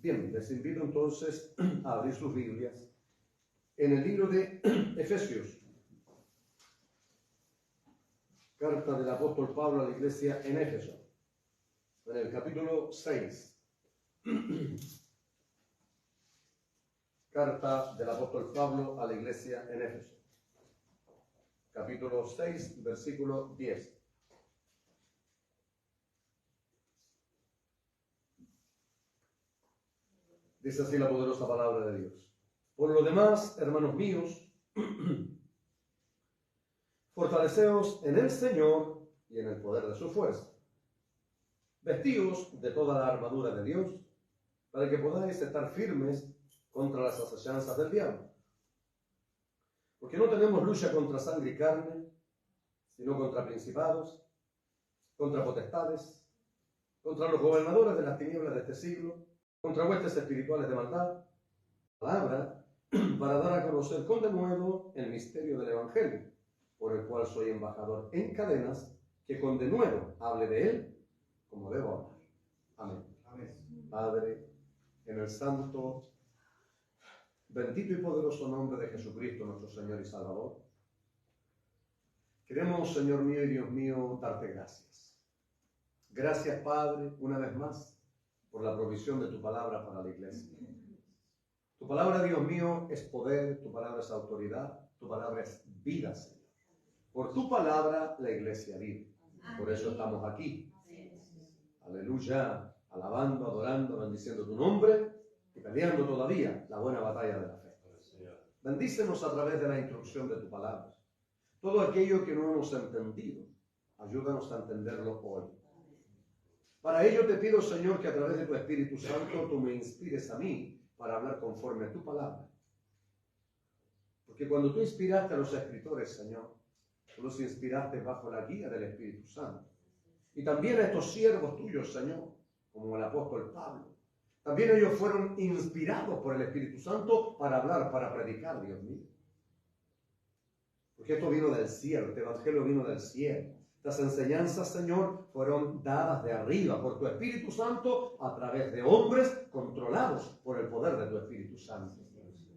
Bien, les invito entonces a abrir sus Biblias en el libro de Efesios, carta del apóstol Pablo a la iglesia en Éfeso, en el capítulo 6. Carta del apóstol Pablo a la iglesia en Éfeso, capítulo 6, versículo 10. Dice así la poderosa palabra de Dios. Por lo demás, hermanos míos, fortaleceos en el Señor y en el poder de su fuerza. Vestíos de toda la armadura de Dios, para que podáis estar firmes contra las asechanzas del diablo. Porque no tenemos lucha contra sangre y carne, sino contra principados, contra potestades, contra los gobernadores de las tinieblas de este siglo, contra huestes espirituales de maldad. Palabra para dar a conocer con denuedo el misterio del Evangelio, por el cual soy embajador en cadenas, que con denuedo hable de él como debo hablar. Amén. Amén. Padre, en el santo, bendito y poderoso nombre de Jesucristo, nuestro Señor y Salvador, queremos, Señor mío y Dios mío, darte gracias. Gracias, Padre, una vez más, por la provisión de tu palabra para la iglesia. Tu palabra, Dios mío, es poder, tu palabra es autoridad, tu palabra es vida, Señor. Por tu palabra la iglesia vive. Por eso estamos aquí. Aleluya, alabando, adorando, bendiciendo tu nombre y peleando todavía la buena batalla de la fe. Bendícenos a través de la instrucción de tu palabra. Todo aquello que no hemos entendido, ayúdanos a entenderlo hoy. Para ello te pido, Señor, que a través de tu Espíritu Santo tú me inspires a mí para hablar conforme a tu palabra. Porque cuando tú inspiraste a los escritores, Señor, tú los inspiraste bajo la guía del Espíritu Santo. Y también a estos siervos tuyos, Señor, como el apóstol Pablo. También ellos fueron inspirados por el Espíritu Santo para hablar, para predicar, Dios mío. Porque esto vino del cielo, este evangelio vino del cielo. Las enseñanzas, Señor, fueron dadas de arriba por tu Espíritu Santo a través de hombres controlados por el poder de tu Espíritu Santo.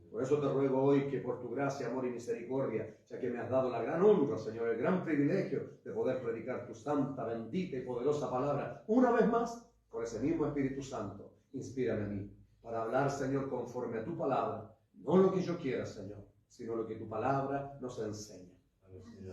Por eso te ruego hoy que por tu gracia, amor y misericordia, ya que me has dado la gran honra, Señor, el gran privilegio de poder predicar tu santa, bendita y poderosa palabra, una vez más, por ese mismo Espíritu Santo, inspírame a mí, para hablar, Señor, conforme a tu palabra, no lo que yo quiera, Señor, sino lo que tu palabra nos enseña.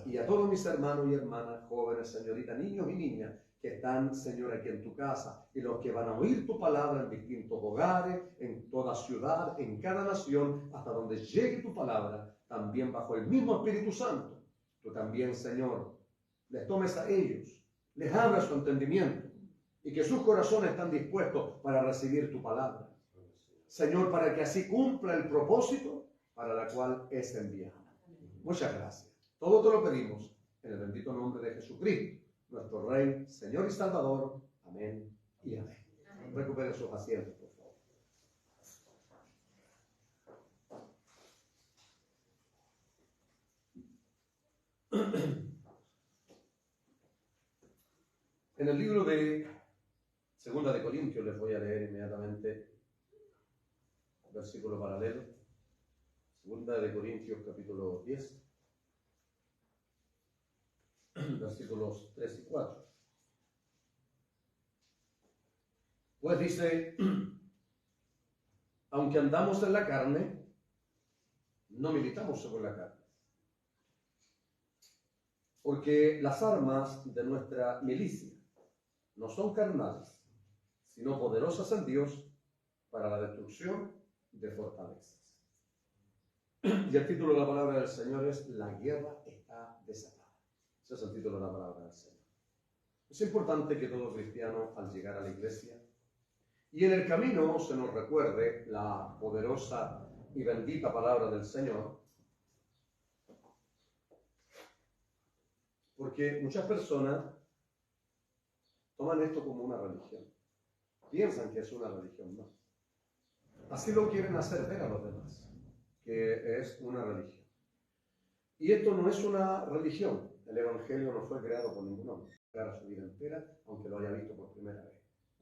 Y a todos mis hermanos y hermanas, jóvenes, señoritas, niños y niñas, que están, Señor, aquí en tu casa, y los que van a oír tu palabra en distintos hogares, en toda ciudad, en cada nación, hasta donde llegue tu palabra, también bajo el mismo Espíritu Santo. Tú también, Señor, les tomes a ellos, les abras su entendimiento, y que sus corazones están dispuestos para recibir tu palabra. Señor, para que así cumpla el propósito para la cual es enviada. Muchas gracias. Todo te lo pedimos en el bendito nombre de Jesucristo, nuestro Rey, Señor y Salvador. Amén y amén. Recuperen sus asientos, por favor. En el libro de Segunda de Corintios les voy a leer inmediatamente versículo paralelo. Segunda de Corintios capítulo 10. Versículos 3 y 4. Pues dice, aunque andamos en la carne, no militamos según la carne. Porque las armas de nuestra milicia no son carnales, sino poderosas en Dios para la destrucción de fortalezas. Y el título de la palabra del Señor es: La guerra está desatada. Ese es el título de la palabra del Señor. Es importante que todo cristiano, al llegar a la iglesia, y en el camino se nos recuerde la poderosa y bendita palabra del Señor, porque muchas personas toman esto como una religión. Piensan que es una religión más. Así lo quieren hacer ver a los demás, que es una religión. Y esto no es una religión. El Evangelio no fue creado por ningún hombre. Para su vida entera, aunque lo haya visto por primera vez.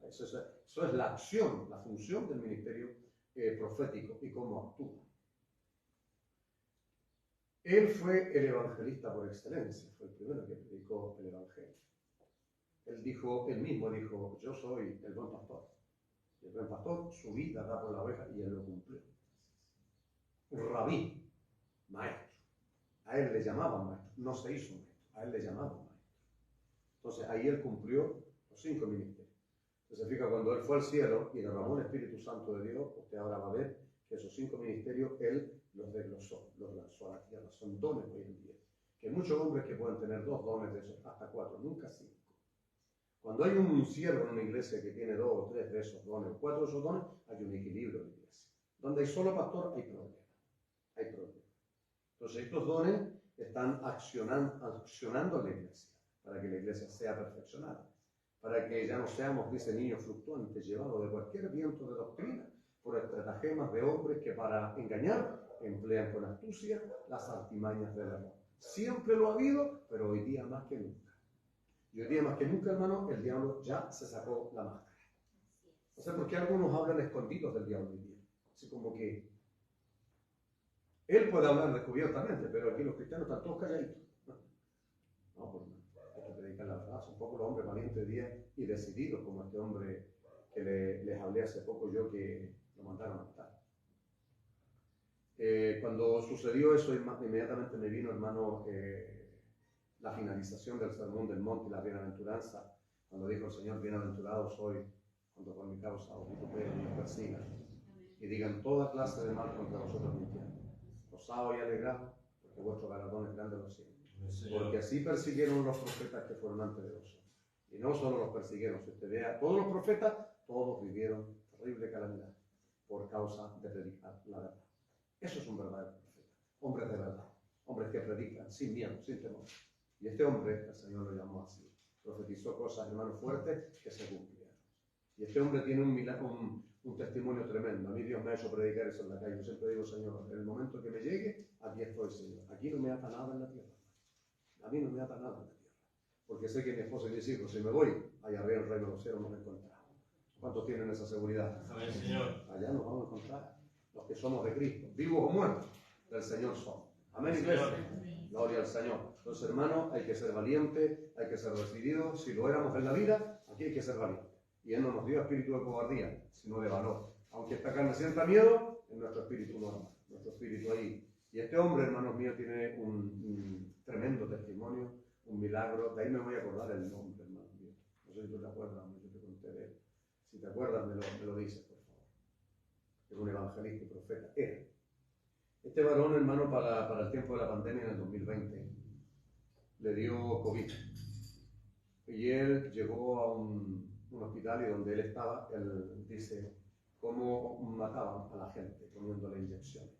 Eso es la acción, la función del ministerio profético y cómo actúa. Él fue el evangelista por excelencia, fue el primero que predicó el evangelio. Él mismo dijo, yo soy el buen pastor. Y el buen pastor, su vida da por la oveja y él lo cumplió. Rabí, maestro. A él le llamaban maestro, no se hizo maestro, a él le llamaban maestro. Entonces ahí él cumplió los 5 ministerios. Entonces fija, cuando él fue al cielo y derramó el Espíritu Santo de Dios, usted ahora va a ver que esos 5 ministerios él los desglosó, los lanzó a la tierra. Son dones hoy en día. Que hay muchos hombres que pueden tener 2 dones de esos, hasta 4, nunca 5. Cuando hay un siervo en una iglesia que tiene 2 o 3 de esos dones, o 4 de esos dones, hay un equilibrio en la iglesia. Donde hay solo pastor, hay problema. Hay problema. Entonces estos dones están accionando a la iglesia, para que la iglesia sea perfeccionada, para que ya no seamos, dice, niños fluctuantes, llevados de cualquier viento de doctrina, por estratagemas de hombres que para engañar emplean con astucia las artimañas del error. Siempre lo ha habido, pero hoy día más que nunca. Y hoy día más que nunca, hermano, el diablo ya se sacó la máscara. No sé por qué algunos hablan escondidos del diablo hoy día. Así como que él puede hablar descubiertamente, pero aquí los cristianos están todos calladitos. No, pues no. Hay que predicar la verdad. Son pocos los hombres valientes hoy día y decididos, como este hombre que les hablé hace poco yo, que lo mandaron a matar. Cuando sucedió eso, inmediatamente me vino, hermano, la finalización del Sermón del Monte y la bienaventuranza, cuando dijo el Señor, bienaventurado soy cuando por mi causa os vituperen y os persigan y digan toda clase de mal contra vosotros mintiendo. Gozaos y alegraos, porque vuestro galardón es grande en los cielos. Porque así persiguieron los profetas que fueron antes de vosotros. Y no solo los persiguieron, si usted vea, todos los profetas, todos vivieron terrible calamidad por causa de predicar la verdad. Eso es un verdadero profeta. Hombres de verdad. Hombres que predican sin miedo, sin temor. Y este hombre, el Señor lo llamó así. Profetizó cosas, hermano, fuertes que se cumplieron. Y este hombre tiene un testimonio tremendo. A mí Dios me ha hecho predicar eso en la calle. Yo siempre digo, Señor, en el momento que me llegue, aquí estoy, Señor. Aquí no me ata nada en la tierra. A mí no me ata nada en la tierra. Porque sé que mi esposa y mis hijos, si me voy, allá arriba en el reino de los cielos nos encontramos. ¿Cuántos tienen esa seguridad? Amén, Señor. Allá nos vamos a encontrar. Los que somos de Cristo, vivos o muertos, del Señor somos. Amén, iglesia. Gloria al Señor. Entonces, hermano, hay que ser valiente, hay que ser decidido. Si lo éramos en la vida, aquí hay que ser valiente. Y Él no nos dio espíritu de cobardía, sino de valor. Aunque esta carne sienta miedo, es nuestro espíritu normal, nuestro espíritu ahí. Y este hombre, hermanos míos, tiene un tremendo testimonio, un milagro. De ahí me voy a acordar el nombre, hermanos míos. No sé si tú te acuerdas, yo te conté de él. Si te acuerdas, me lo dices, por favor. Es un evangelista y profeta. Era. Este varón, hermano, para el tiempo de la pandemia en el 2020, le dio COVID. Y él llegó a un hospital y donde él estaba, él dice cómo mataban a la gente poniéndole inyecciones.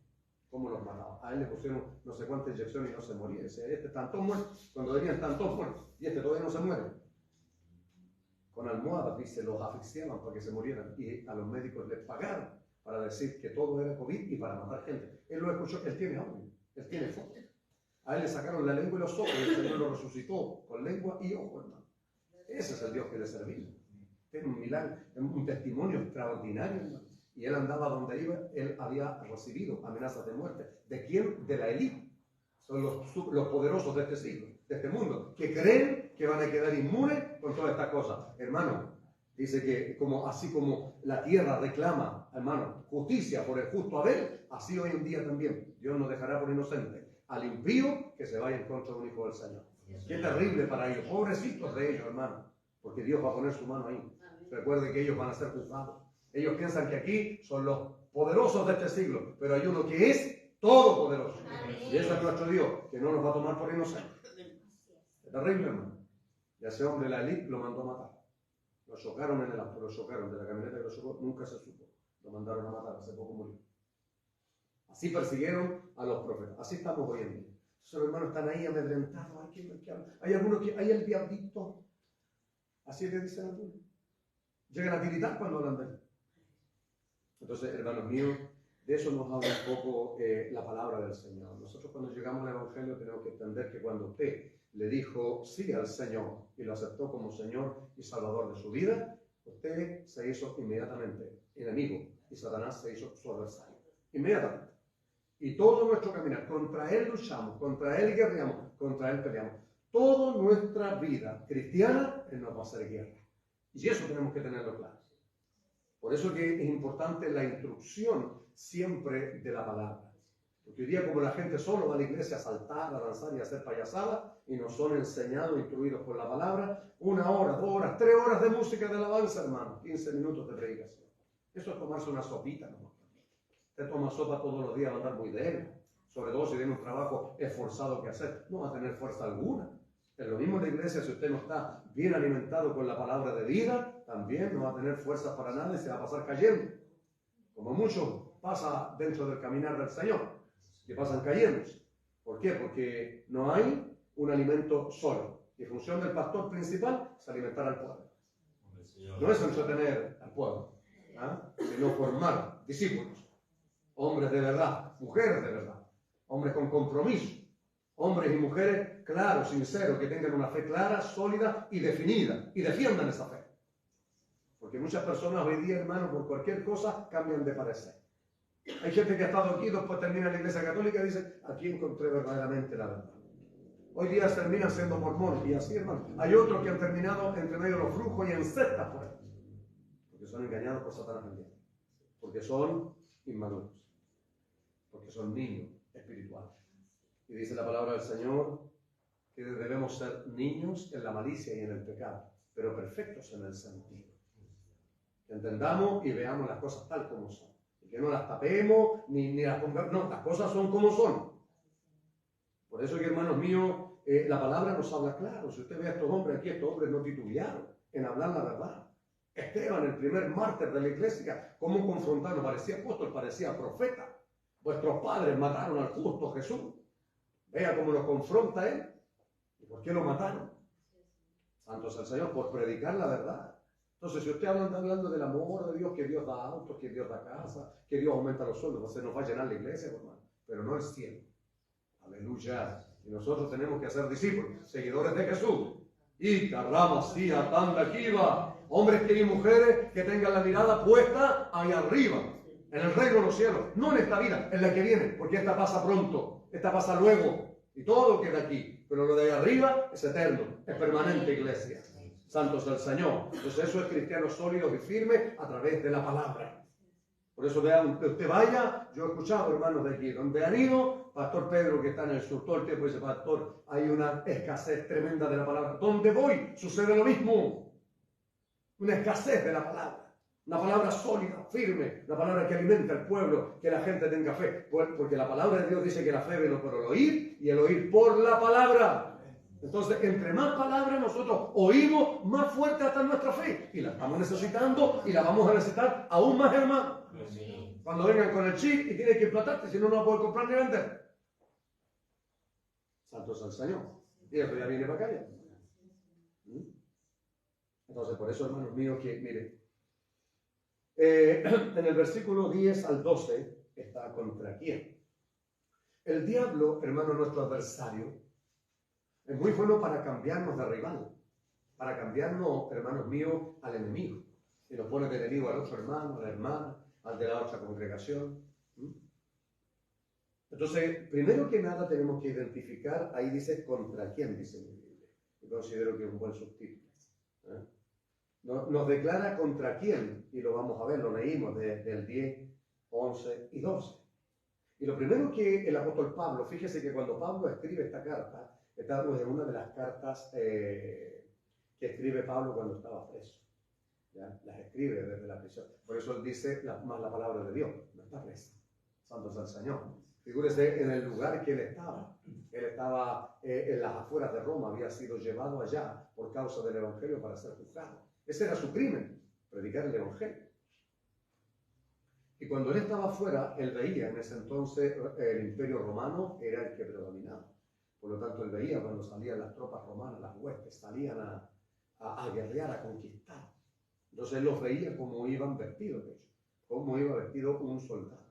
¿Cómo los mataban? A él le pusieron no sé cuántas inyecciones y no se moría. Dice, este están todos muertos. Cuando venían están todos muertos. Y este todavía no se muere. Con almohadas, dice, los asfixiaban para que se murieran. Y a los médicos les pagaron para decir que todo era COVID y para matar gente. Él lo escuchó, él tiene audio, él tiene foto. A él le sacaron la lengua y los ojos y el Señor lo resucitó con lengua y ojo, hermano. Ese es el Dios que le servimos. Tiene un milagro, un testimonio extraordinario, hermano. Y él andaba donde iba, él había recibido amenazas de muerte. ¿De quién? De la élite. Son los poderosos de este siglo, de este mundo, que creen que van a quedar inmunes con todas estas cosas. Hermano, dice que así como la tierra reclama, hermano, justicia por el justo Abel, así hoy en día también. Dios no dejará por inocente al impío que se vaya en contra de un hijo del Señor. Qué terrible para ellos, pobrecitos de ellos, hermano, porque Dios va a poner su mano ahí. Recuerde que ellos van a ser juzgados. Ellos piensan que aquí son los poderosos de este siglo, pero hay uno que es todopoderoso. Y ese es nuestro Dios, que no nos va a tomar por inocentes. Es terrible, hermano. Y a ese hombre la élite lo mandó a matar. Lo chocaron en el auto, lo chocaron de la camioneta que lo chocó, nunca se supo. Lo mandaron a matar, hace poco murió. Así persiguieron a los profetas. Así estamos hoy en día. Los hermanos están ahí amedrentados. Hay algunos que hay el diablito. Así le dicen algunos. Llegan a tiritar cuando hablan de él. Entonces, hermanos míos, de eso nos habla un poco la palabra del Señor. Nosotros cuando llegamos al Evangelio tenemos que entender que cuando usted le dijo sí al Señor y lo aceptó como Señor y Salvador de su vida, usted se hizo inmediatamente enemigo y Satanás se hizo su adversario. Inmediatamente. Y todo nuestro caminar, contra él luchamos, contra él guerreamos, contra él peleamos. Toda nuestra vida cristiana, él nos va a hacer guerra. Y eso tenemos que tenerlo claro. Por eso que es importante la instrucción siempre de la palabra. Porque hoy día, como la gente solo va a la iglesia a saltar, a danzar y a hacer payasadas, y no son enseñados, instruidos por la palabra, 1 hora, 2 horas, 3 horas de música de alabanza, hermano, 15 minutos de predicación. Eso es tomarse una sopita, ¿no? Usted toma sopa todos los días, va a andar muy débil. Sobre todo si tiene un trabajo esforzado que hacer, no va a tener fuerza alguna. Es lo mismo en la iglesia, si usted no está bien alimentado con la palabra de vida, también no va a tener fuerzas para nada y se va a pasar cayendo. Como mucho pasa dentro del caminar del Señor, que pasan cayendo. ¿Por qué? Porque no hay un alimento solo. Y función del pastor principal es alimentar al pueblo. No es entretener al pueblo, sino formar discípulos. Hombres de verdad, mujeres de verdad, hombres con compromiso, hombres y mujeres claros, sinceros, que tengan una fe clara, sólida y definida, y defiendan esa fe. Porque muchas personas hoy día, hermanos, por cualquier cosa cambian de parecer. Hay gente que ha estado aquí, después termina en la Iglesia Católica y dice, aquí encontré verdaderamente la verdad. Hoy día terminan siendo mormones, y así, hermano. Hay otros que han terminado entre medio de los flujos y en sectas por ahí. Porque son engañados por Satanás también. Porque son inmaduros. Porque son niños espirituales. Y dice la palabra del Señor que debemos ser niños en la malicia y en el pecado, pero perfectos en el sentido. Que entendamos y veamos las cosas tal como son. Y que no las tapemos, ni las pongamos. No, las cosas son como son. Por eso que, hermanos míos, la palabra nos habla claro. Si usted ve a estos hombres aquí, estos hombres no titubearon en hablar la verdad. Esteban, el primer mártir de la iglesia, cómo confrontarlo, parecía apóstol, parecía profeta. Vuestros padres mataron al justo Jesús. Vea cómo lo confronta él. ¿Y por qué lo mataron? Santo es el Señor, por predicar la verdad. Entonces, si usted anda hablando del amor de Dios, que Dios da autos, que Dios da casa, que Dios aumenta los sueldos, pues se nos va a llenar la iglesia, hermano, pero no el cielo. Aleluya. Y nosotros tenemos que ser discípulos, seguidores de Jesús. Y carramasía, tanda kiva. Hombres y mujeres que tengan la mirada puesta ahí arriba, en el reino de los cielos. No en esta vida, en la que viene, porque esta pasa pronto, esta pasa luego. Y todo queda aquí. Pero lo de ahí arriba es eterno, es permanente, iglesia. Santos del Señor. Entonces eso es cristianos sólidos y firmes a través de la palabra. Por eso vean, usted vaya, yo he escuchado hermanos de aquí, donde han ido, Pastor Pedro que está en el sur todo el tiempo dice, Pastor, hay una escasez tremenda de la palabra. Donde voy sucede lo mismo. Una escasez de la palabra. Una palabra sólida, firme, una palabra que alimenta al pueblo, que la gente tenga fe. Porque la palabra de Dios dice que la fe viene por el oír y el oír por la palabra. Entonces, entre más palabras nosotros oímos, más fuerte está nuestra fe. Y la estamos necesitando y la vamos a necesitar aún más, hermano. Cuando vengan con el chip y tienen que implantarte, si no, no va a poder comprar ni vender. Santo es el Señor. Y esto ya viene para acá ya. Entonces, por eso, hermanos míos, que miren, en el versículo 10 al 12 está contra quién. El diablo, hermano, nuestro adversario, es muy bueno para cambiarnos de rival, para cambiarnos, hermanos míos, al enemigo. Y nos pone de enemigo al otro hermano, a la hermana, al de la otra congregación. Entonces, primero que nada tenemos que identificar, ahí dice contra quién, dice mi Biblia. Yo considero que es un buen subtítulo. Nos declara contra quién, y lo vamos a ver, lo leímos del 10, 11 y 12. Y lo primero que el apóstol Pablo, fíjese que cuando Pablo escribe esta carta, esta es una de las cartas que escribe Pablo cuando estaba preso. ¿Ya? Las escribe desde la prisión. Por eso él dice más la palabra de Dios, no está preso. Santo es el Señor. Figúrese en el lugar que él estaba. Él estaba en las afueras de Roma, había sido llevado allá por causa del Evangelio para ser juzgado. Ese era su crimen, predicar el Evangelio. Y cuando él estaba afuera, él veía en ese entonces el imperio romano era el que predominaba. Por lo tanto, él veía cuando salían las tropas romanas, las huestes, salían a guerrear, a conquistar. Entonces él los veía como iban vestidos, de hecho, como iba vestido un soldado.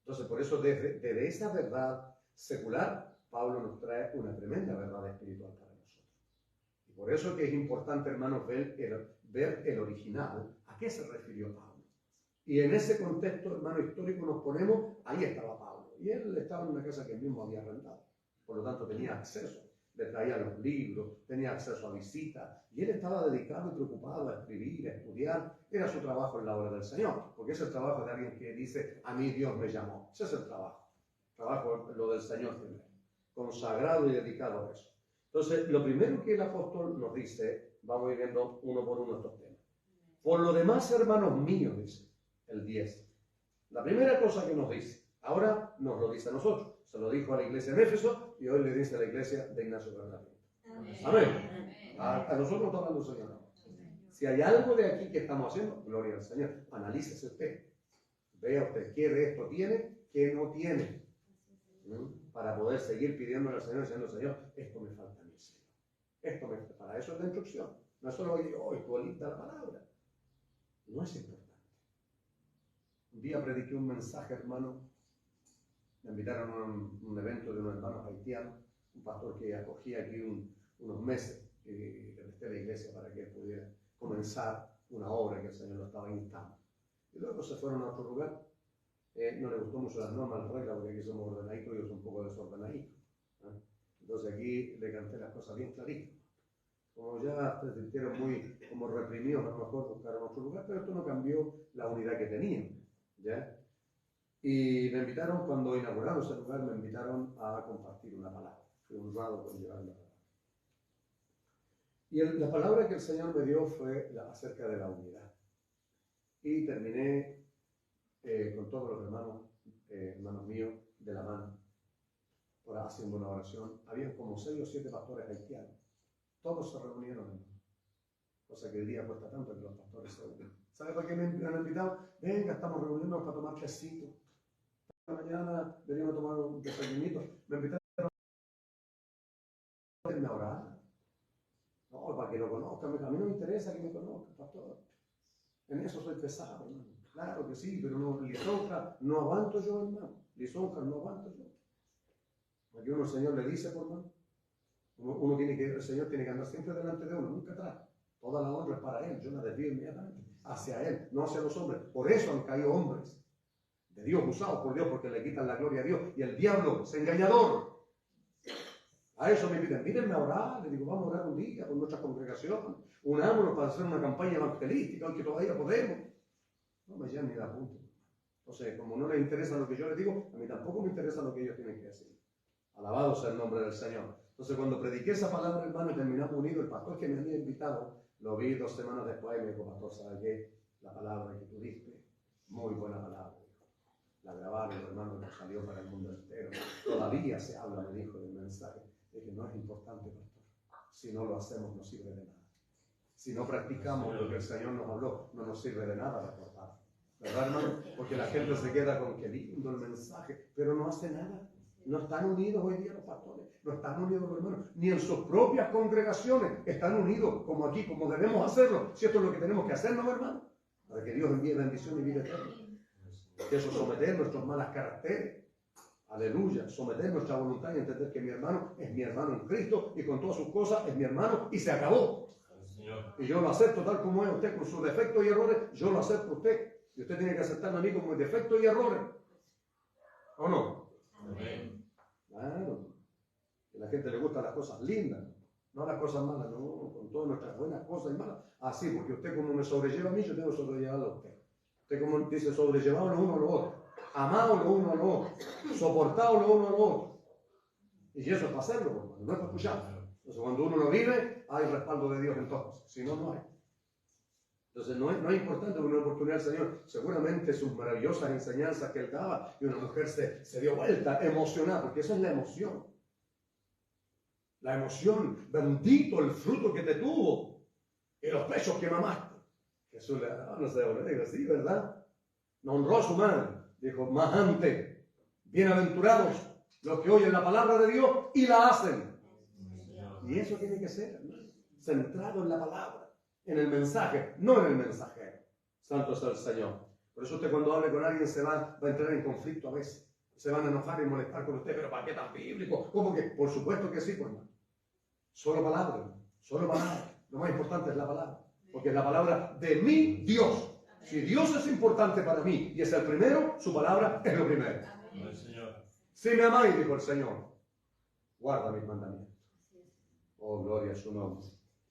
Entonces, por eso desde esa verdad secular, Pablo nos trae una tremenda verdad espiritual para nosotros. Y por eso que es importante, hermanos, ver ver el original, ¿a qué se refirió Pablo? Y en ese contexto, hermano, histórico nos ponemos, ahí estaba Pablo. Y él estaba en una casa que él mismo había arrendado. Por lo tanto, tenía acceso. Le traía los libros, tenía acceso a visitas. Y él estaba dedicado y preocupado a escribir, a estudiar. Era su trabajo en la obra del Señor. Porque es el trabajo de alguien que dice, a mí Dios me llamó. Ese es el trabajo. Trabajo lo del Señor primero. Consagrado y dedicado a eso. Entonces, lo primero que el apóstol nos dice, vamos a ir viendo uno por uno estos temas. Por lo demás, hermanos míos, dice el 10. La primera cosa que nos dice, ahora nos lo dice a nosotros. Se lo dijo a la iglesia de Éfeso y hoy le dice a la iglesia de Ignacio Bernabé. Amén. A nosotros está hablando el Señor. Si hay algo de aquí que estamos haciendo, gloria al Señor. Analícese usted. Vea usted qué de esto tiene, qué no tiene. Para poder seguir pidiéndole al Señor, diciendo, Señor, esto me falta a mí, Señor. Para eso es la instrucción. No es solo que hoy tú alitas la palabra. No es importante. Un día prediqué un mensaje, hermano. Me invitaron a un evento de unos hermanos haitianos, un pastor que acogía aquí unos meses, y le presté a la iglesia para que él pudiera comenzar una obra que el Señor lo estaba instando. Y luego se fueron a otro lugar. No le gustó mucho las normas, las reglas, porque aquí somos ordenaditos y ellos un poco desordenaditos. Entonces aquí le canté las cosas bien claritas. Como ya se sintieron muy como reprimidos, a lo mejor buscaron otro lugar, pero esto no cambió la unidad que tenían. ¿Ya? Y me invitaron, cuando inauguramos ese lugar, me invitaron a compartir una palabra. Fui honrado con llevar la palabra. Y la palabra que el Señor me dio fue acerca de la unidad. Y terminé con todos los hermanos míos, de la mano, haciendo una oración. Habían como 6 o 7 pastores haitianos. Todos se reunieron, hermano. Cosa que hoy día cuesta tanto que los pastores se unen. ¿Sabe para qué me han invitado? Venga, estamos reuniéndonos para tomar tecito. Esta mañana veníamos a tomar un desayunito. Me invitaron a orar. No, para que lo conozcan. A mí no me interesa que me conozcan, pastor. En eso soy pesado, hermano. Claro que sí, pero no, lisonja no aguanto yo, hermano. Lisonja no aguanto yo. Aquí uno el Señor le dice, por mano. El Señor tiene que andar siempre delante de uno, nunca atrás. Toda la honra es para Él. Yo la desvío inmediatamente hacia Él, no hacia los hombres. Por eso han caído hombres de Dios, usados por Dios, porque le quitan la gloria a Dios. Y el diablo es engañador. A eso me piden, mírenme a orar. Le digo, vamos a orar un día con nuestra congregación. Unámonos para hacer una campaña evangelística, aunque todavía podemos. No me llevan ni la punta. Entonces, como no les interesa lo que yo les digo, a mí tampoco me interesa lo que ellos tienen que decir. Alabado sea el nombre del Señor. Entonces, cuando prediqué esa palabra, hermano, y terminamos unidos, el pastor que me había invitado, lo vi 2 semanas después y me dijo, pastor, ¿sabes qué? La palabra que tú diste, muy buena palabra. La grabaron, hermano, que salió para el mundo entero. Todavía se habla, me dijo, del mensaje. Es que no es importante, pastor. Si no lo hacemos, no sirve de nada. Si no practicamos lo que el Señor nos habló, no nos sirve de nada recordar. ¿Verdad, hermano? Porque la gente se queda con qué lindo el mensaje, pero no hace nada. No están unidos hoy día los pastores, no están unidos los hermanos, ni en sus propias congregaciones están unidos como aquí, como debemos hacerlo. Si esto es lo que tenemos que hacer, ¿no, hermano? Para que Dios envíe bendición y vida eterna. Que eso, someter nuestros malos caracteres. Aleluya. Someter nuestra voluntad y entender que mi hermano es mi hermano en Cristo y con todas sus cosas es mi hermano y se acabó. Y yo lo acepto tal como es usted, con sus defectos y errores, yo lo acepto usted. Y usted tiene que aceptarme a mí con mis defectos y errores. ¿O no? Amén. Claro. Que a la gente le gustan las cosas lindas, no las cosas malas, no, con todas nuestras buenas cosas y malas. Así, porque usted como me sobrelleva a mí, yo tengo que sobrellevarlo a usted. Usted como dice, sobrellevado lo uno a lo otro, amado lo uno a lo otro, soportado lo uno a lo otro. Y eso es para hacerlo, hermano, no es para escucharlo. Entonces, cuando uno lo vive, hay respaldo de Dios entonces. Si no, no hay. Entonces, no es importante una oportunidad del Señor. Seguramente sus maravillosas enseñanzas que Él daba, y una mujer se dio vuelta emocionada, porque eso es la emoción. La emoción, bendito el fruto que te tuvo y los pechos que mamaste. Jesús le no sé, le digo, sí, ¿verdad? No honró a su madre. Dijo, más antes, bienaventurados los que oyen la palabra de Dios y la hacen. Y eso tiene que ser, hermano, centrado en la palabra, en el mensaje, no en el mensajero. Santo sea el Señor. Por eso usted cuando hable con alguien se va a entrar en conflicto a veces. Se van a enojar y molestar con usted, pero ¿para qué tan bíblico? ¿Cómo que? Por supuesto que sí, pues, hermano. Solo palabra, solo palabra. Lo más importante es la palabra. porque es la palabra de mi Dios. Si Dios es importante para mí y es el primero, su palabra es lo primero. Si me amáis, dijo el Señor, guarda mis mandamientos. Oh, gloria a su nombre.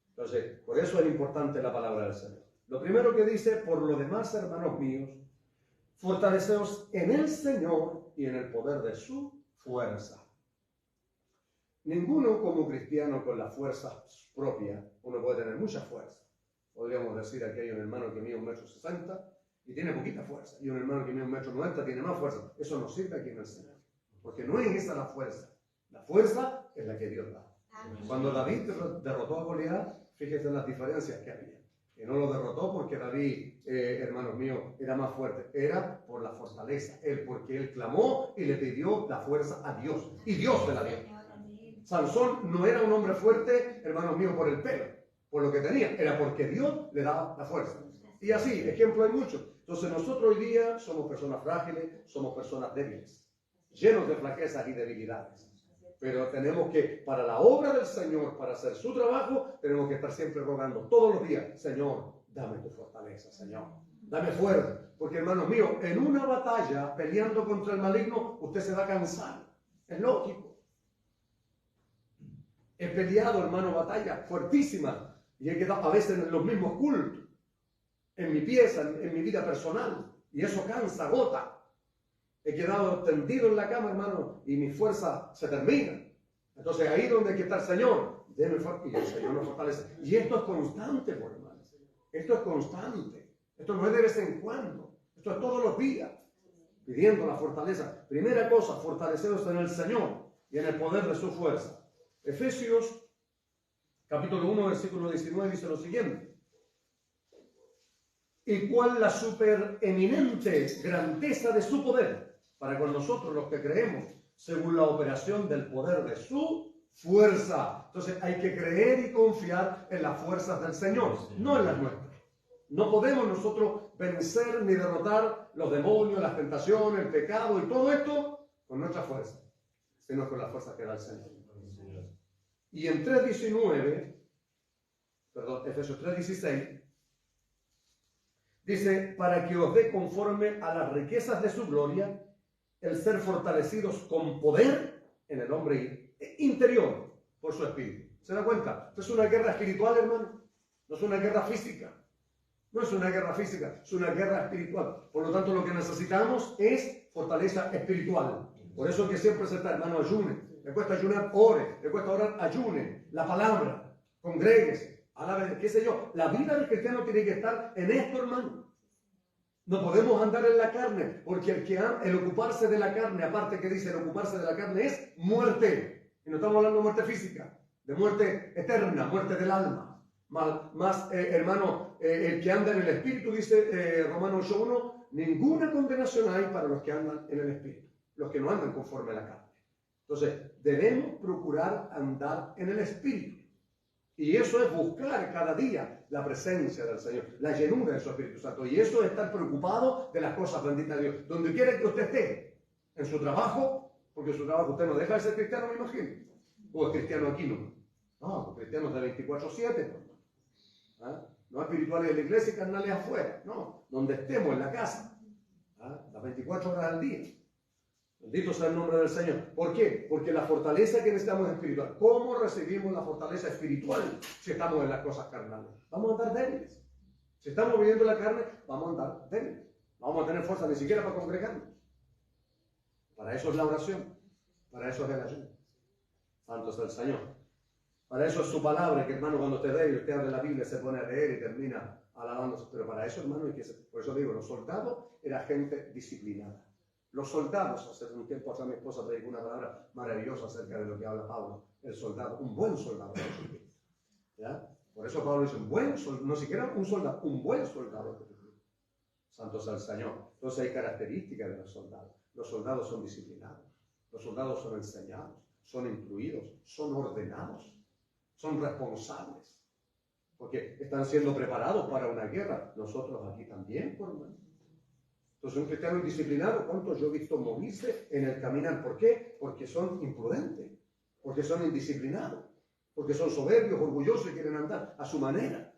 Entonces, por eso es importante la palabra del Señor. Lo primero que dice, por lo demás, hermanos míos, fortaleceos en el Señor y en el poder de su fuerza. Ninguno como cristiano con la fuerza propia, uno puede tener mucha fuerza. Podríamos decir aquí hay un hermano que mide 1,60 m y tiene poquita fuerza, y un hermano que mide 1,90 m tiene más fuerza. Eso no sirve aquí en el Señor, porque no es esa la fuerza. La fuerza es la que Dios da. Cuando David derrotó a Goliat, fíjese en las diferencias que había. Que no lo derrotó porque David, hermanos míos, era más fuerte. Era por la fortaleza. Porque él clamó y le pidió la fuerza a Dios. Y Dios se la dio. Sansón no era un hombre fuerte, hermanos míos, por el pelo, por lo que tenía. Era porque Dios le daba la fuerza. Y así, ejemplo hay muchos. Entonces nosotros hoy día somos personas frágiles, somos personas débiles, llenos de flaquezas y debilidades. Pero tenemos que, para la obra del Señor, para hacer su trabajo, tenemos que estar siempre rogando todos los días, Señor, dame tu fortaleza, Señor, dame fuerza. Porque, hermanos míos, en una batalla, peleando contra el maligno, usted se va a cansar. Es lógico. He peleado, hermano, batallas fuertísimas. Y he quedado a veces en los mismos cultos, en mi pieza, en mi vida personal. Y eso cansa, agota. He quedado tendido en la cama, hermano, y mi fuerza se termina. Entonces ahí donde hay que estar, Señor, déme fuerza, y el Señor nos fortalece. Y esto es constante, por hermanos. Esto es constante. Esto no es de vez en cuando. Esto es todos los días, pidiendo la fortaleza. Primera cosa, fortaleceos en el Señor y en el poder de su fuerza. Efesios, capítulo 1, versículo 19, dice lo siguiente. Y cuál la supereminente grandeza de su poder para con nosotros los que creemos, según la operación del poder de su fuerza. Entonces hay que creer y confiar en las fuerzas del Señor, no en las nuestras. No podemos nosotros vencer ni derrotar los demonios, las tentaciones, el pecado y todo esto con nuestra fuerza, sino con la fuerza que da el Señor. Y en Efesios 3:16, dice, para que os dé conforme a las riquezas de su gloria, el ser fortalecidos con poder en el hombre interior por su espíritu. ¿Se da cuenta? Esto es una guerra espiritual, hermano. No es una guerra física. No es una guerra física, es una guerra espiritual. Por lo tanto, lo que necesitamos es fortaleza espiritual. Por eso que siempre se está, hermano, ayune. Le cuesta ayunar, ore. Le cuesta orar, ayune. La palabra, congréguese. Alabe, qué sé yo. La vida del cristiano tiene que estar en esto, hermano. No podemos andar en la carne, porque el ocuparse de la carne, aparte que dice el ocuparse de la carne, es muerte. Y no estamos hablando de muerte física, de muerte eterna, muerte del alma. Hermano, el que anda en el Espíritu, dice Romanos 8:1, ninguna condenación hay para los que andan en el Espíritu, los que no andan conforme a la carne. Entonces, debemos procurar andar en el Espíritu. Y eso es buscar cada día la presencia del Señor, la llenura de su Espíritu Santo. Y eso es estar preocupado de las cosas benditas de Dios. Donde quiera que usted esté, en su trabajo, porque en su trabajo usted no deja de ser cristiano, me imagino. O es cristiano aquí, no, cristianos de 24/7. ¿Ah? No espirituales de la iglesia y carnales afuera. No, donde estemos, en la casa. ¿Ah? Las 24 horas al día. Bendito sea el nombre del Señor. ¿Por qué? Porque la fortaleza que necesitamos es espiritual. ¿Cómo recibimos la fortaleza espiritual si estamos en las cosas carnales? Vamos a andar débiles. Si estamos viviendo la carne, vamos a andar débiles. No vamos a tener fuerza ni siquiera para congregarnos. Para eso es la oración. Para eso es el ayuno. Santo es el Señor. Para eso es su palabra, que hermano, cuando usted lee y usted abre la Biblia, se pone a leer y termina alabándose. Pero para eso, hermano, por eso digo, los soldados eran gente disciplinada. Los soldados, hace un tiempo atrás mi esposa predicó una palabra maravillosa acerca de lo que habla Pablo. El soldado, un buen soldado. ¿Ya? Por eso Pablo dice, un buen soldado, no siquiera un soldado, un buen soldado. Santo sea el Señor. Entonces hay características de los soldados. Los soldados son disciplinados. Los soldados son enseñados, son instruidos, son ordenados, son responsables. Porque están siendo preparados para una guerra. Nosotros aquí también, por hermano. Entonces, un cristiano indisciplinado, ¿cuántos yo he visto morirse en el caminar? ¿Por qué? Porque son imprudentes, porque son indisciplinados, porque son soberbios, orgullosos y quieren andar a su manera.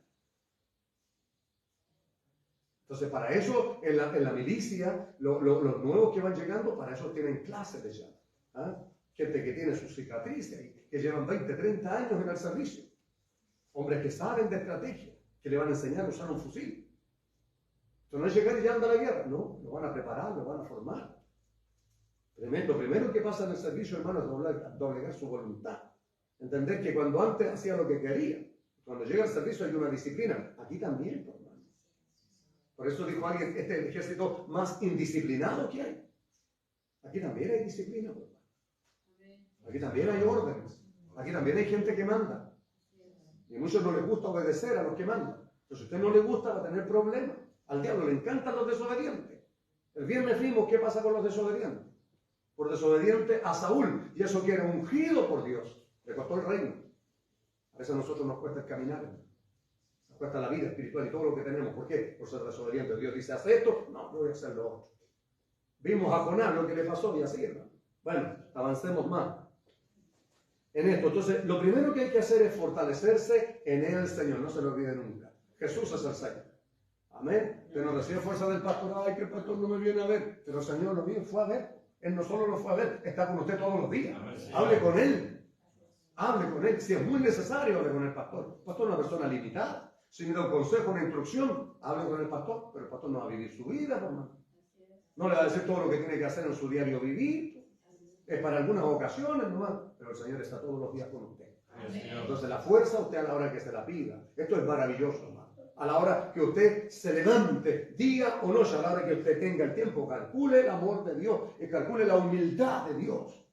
Entonces, para eso, en la milicia, los nuevos que van llegando, para eso tienen clases de ya. ¿Ah? Gente que tiene sus cicatrices y que llevan 20, 30 años en el servicio. Hombres que saben de estrategia, que le van a enseñar a usar un fusil. Entonces, no es llegar y ya anda a la guerra. No, lo van a preparar, lo van a formar. Lo primero que pasa en el servicio, hermano, es doblegar su voluntad. Entender que cuando antes hacía lo que quería, cuando llega al servicio hay una disciplina. Aquí también, hermano. Por eso dijo alguien, este es el ejército más indisciplinado que hay. Aquí también hay disciplina, hermano. Aquí también hay órdenes. Aquí también hay gente que manda. Y a muchos no les gusta obedecer a los que mandan. Entonces, si a usted no le gusta, va a tener problemas. Al diablo le encantan los desobedientes. El viernes vimos qué pasa con los desobedientes. Por desobediente a Saúl. Y eso que era ungido por Dios. Le costó el reino. A veces a nosotros nos cuesta el caminar. Nos cuesta la vida espiritual y todo lo que tenemos. ¿Por qué? Por ser desobediente. Dios dice, haz esto. No, no voy a hacer lo otro. Vimos a Jonás lo que le pasó y así, hermano. Bueno, avancemos más en esto. Entonces, lo primero que hay que hacer es fortalecerse en el Señor. No se lo olvide nunca. Jesús es el Señor. Amén. Usted no recibe fuerza del pastor. Ay, que el pastor no me viene a ver. Pero el Señor lo vino, fue a ver. Él no solo lo fue a ver, está con usted todos los días. Hable con Él. Hable con Él. Si es muy necesario, hable con el pastor. El pastor es una persona limitada. Si me da un consejo, una instrucción, hable con el pastor. Pero el pastor no va a vivir su vida, hermano. No le va a decir todo lo que tiene que hacer en su diario vivir. Es para algunas ocasiones nomás, pero el Señor está todos los días con usted. Entonces la fuerza usted a la hora que se la pida. Esto es maravilloso, hermano. A la hora que usted se levante, día o noche, a la hora que usted tenga el tiempo, calcule el amor de Dios y calcule la humildad de Dios.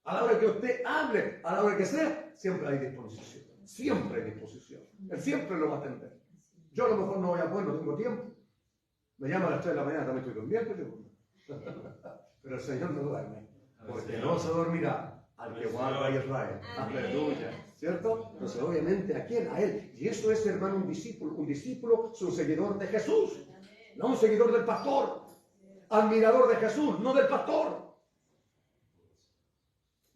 A la hora que usted hable, a la hora que sea, siempre hay disposición. Siempre hay disposición. Él siempre lo va a atender. Yo a lo mejor no voy a poder, no tengo tiempo. Me llama a las 3 de la mañana, también estoy durmiendo. Pero el Señor no duerme. Porque no se dormirá al que guarda a Israel. Aleluya. ¿Cierto? Entonces, obviamente, ¿a quién? A Él. Y eso es, hermano, un discípulo. Un discípulo es un seguidor de Jesús. No un seguidor del pastor. Admirador de Jesús, no del pastor.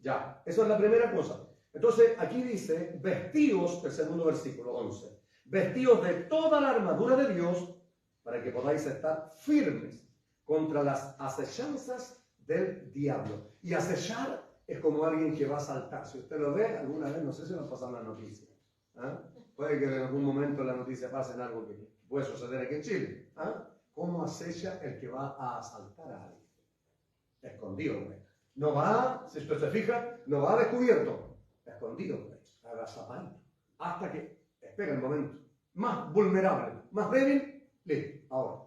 Ya, eso es la primera cosa. Entonces, aquí dice, vestíos, el segundo versículo, 11. Vestíos de toda la armadura de Dios para que podáis estar firmes contra las acechanzas del diablo. Y acechar es como alguien que va a saltar. Si usted lo ve alguna vez, no sé si va a pasar en la noticia. ¿Ah? Puede que en algún momento en la noticia pase en algo que puede suceder aquí en Chile. ¿Ah? ¿Cómo acecha el que va a asaltar a alguien? Escondido, ¿ve? No va, si usted se fija, no va descubierto. Escondido, ¿ve? Agazapadito. Hasta que espera el momento más vulnerable, más débil, listo, ahora.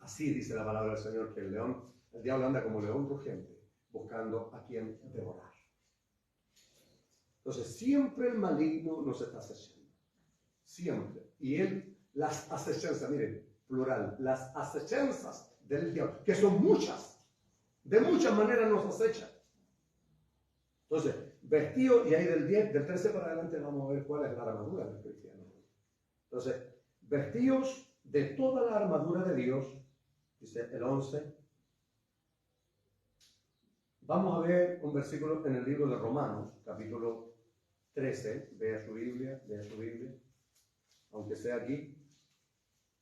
Así dice la palabra del Señor, que el diablo anda como león rugiente, buscando a quien devorar. Entonces, siempre el maligno nos está acechando. Siempre. Y él, las acechanzas, miren, plural, las acechanzas del diablo, que son muchas, de muchas maneras nos acechan. Entonces, vestido, y ahí del 13 para adelante vamos a ver cuál es la armadura del cristiano. Entonces, vestidos de toda la armadura de Dios, dice el 11. Vamos a ver un versículo en el libro de Romanos, capítulo 13. Vea su Biblia, aunque sea aquí.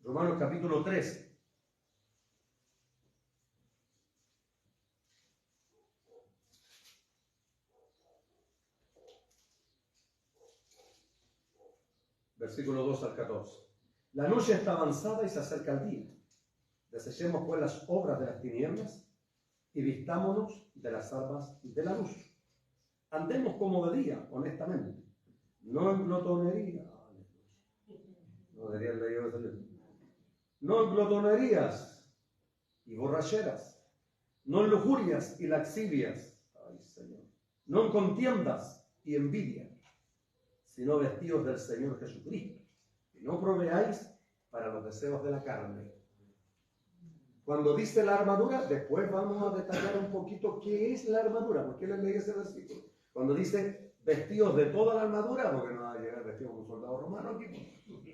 Romanos capítulo 13. Versículo 2 al 14. La noche está avanzada y se acerca el día. Desechemos pues las obras de las tinieblas y vistámonos de las armas de la luz. Andemos como de día, honestamente. No en glotonería. No debería leer ese libro. No en glotonerías y borracheras. No en lujurias y laxivias. Ay, Señor. No en contiendas y envidia, sino vestidos del Señor Jesucristo. Y no proveáis para los deseos de la carne. Cuando dice la armadura, después vamos a detallar un poquito qué es la armadura. ¿Por qué les leí ese versículo? Cuando dice vestidos de toda la armadura, porque no va a llegar vestido como un soldado romano aquí.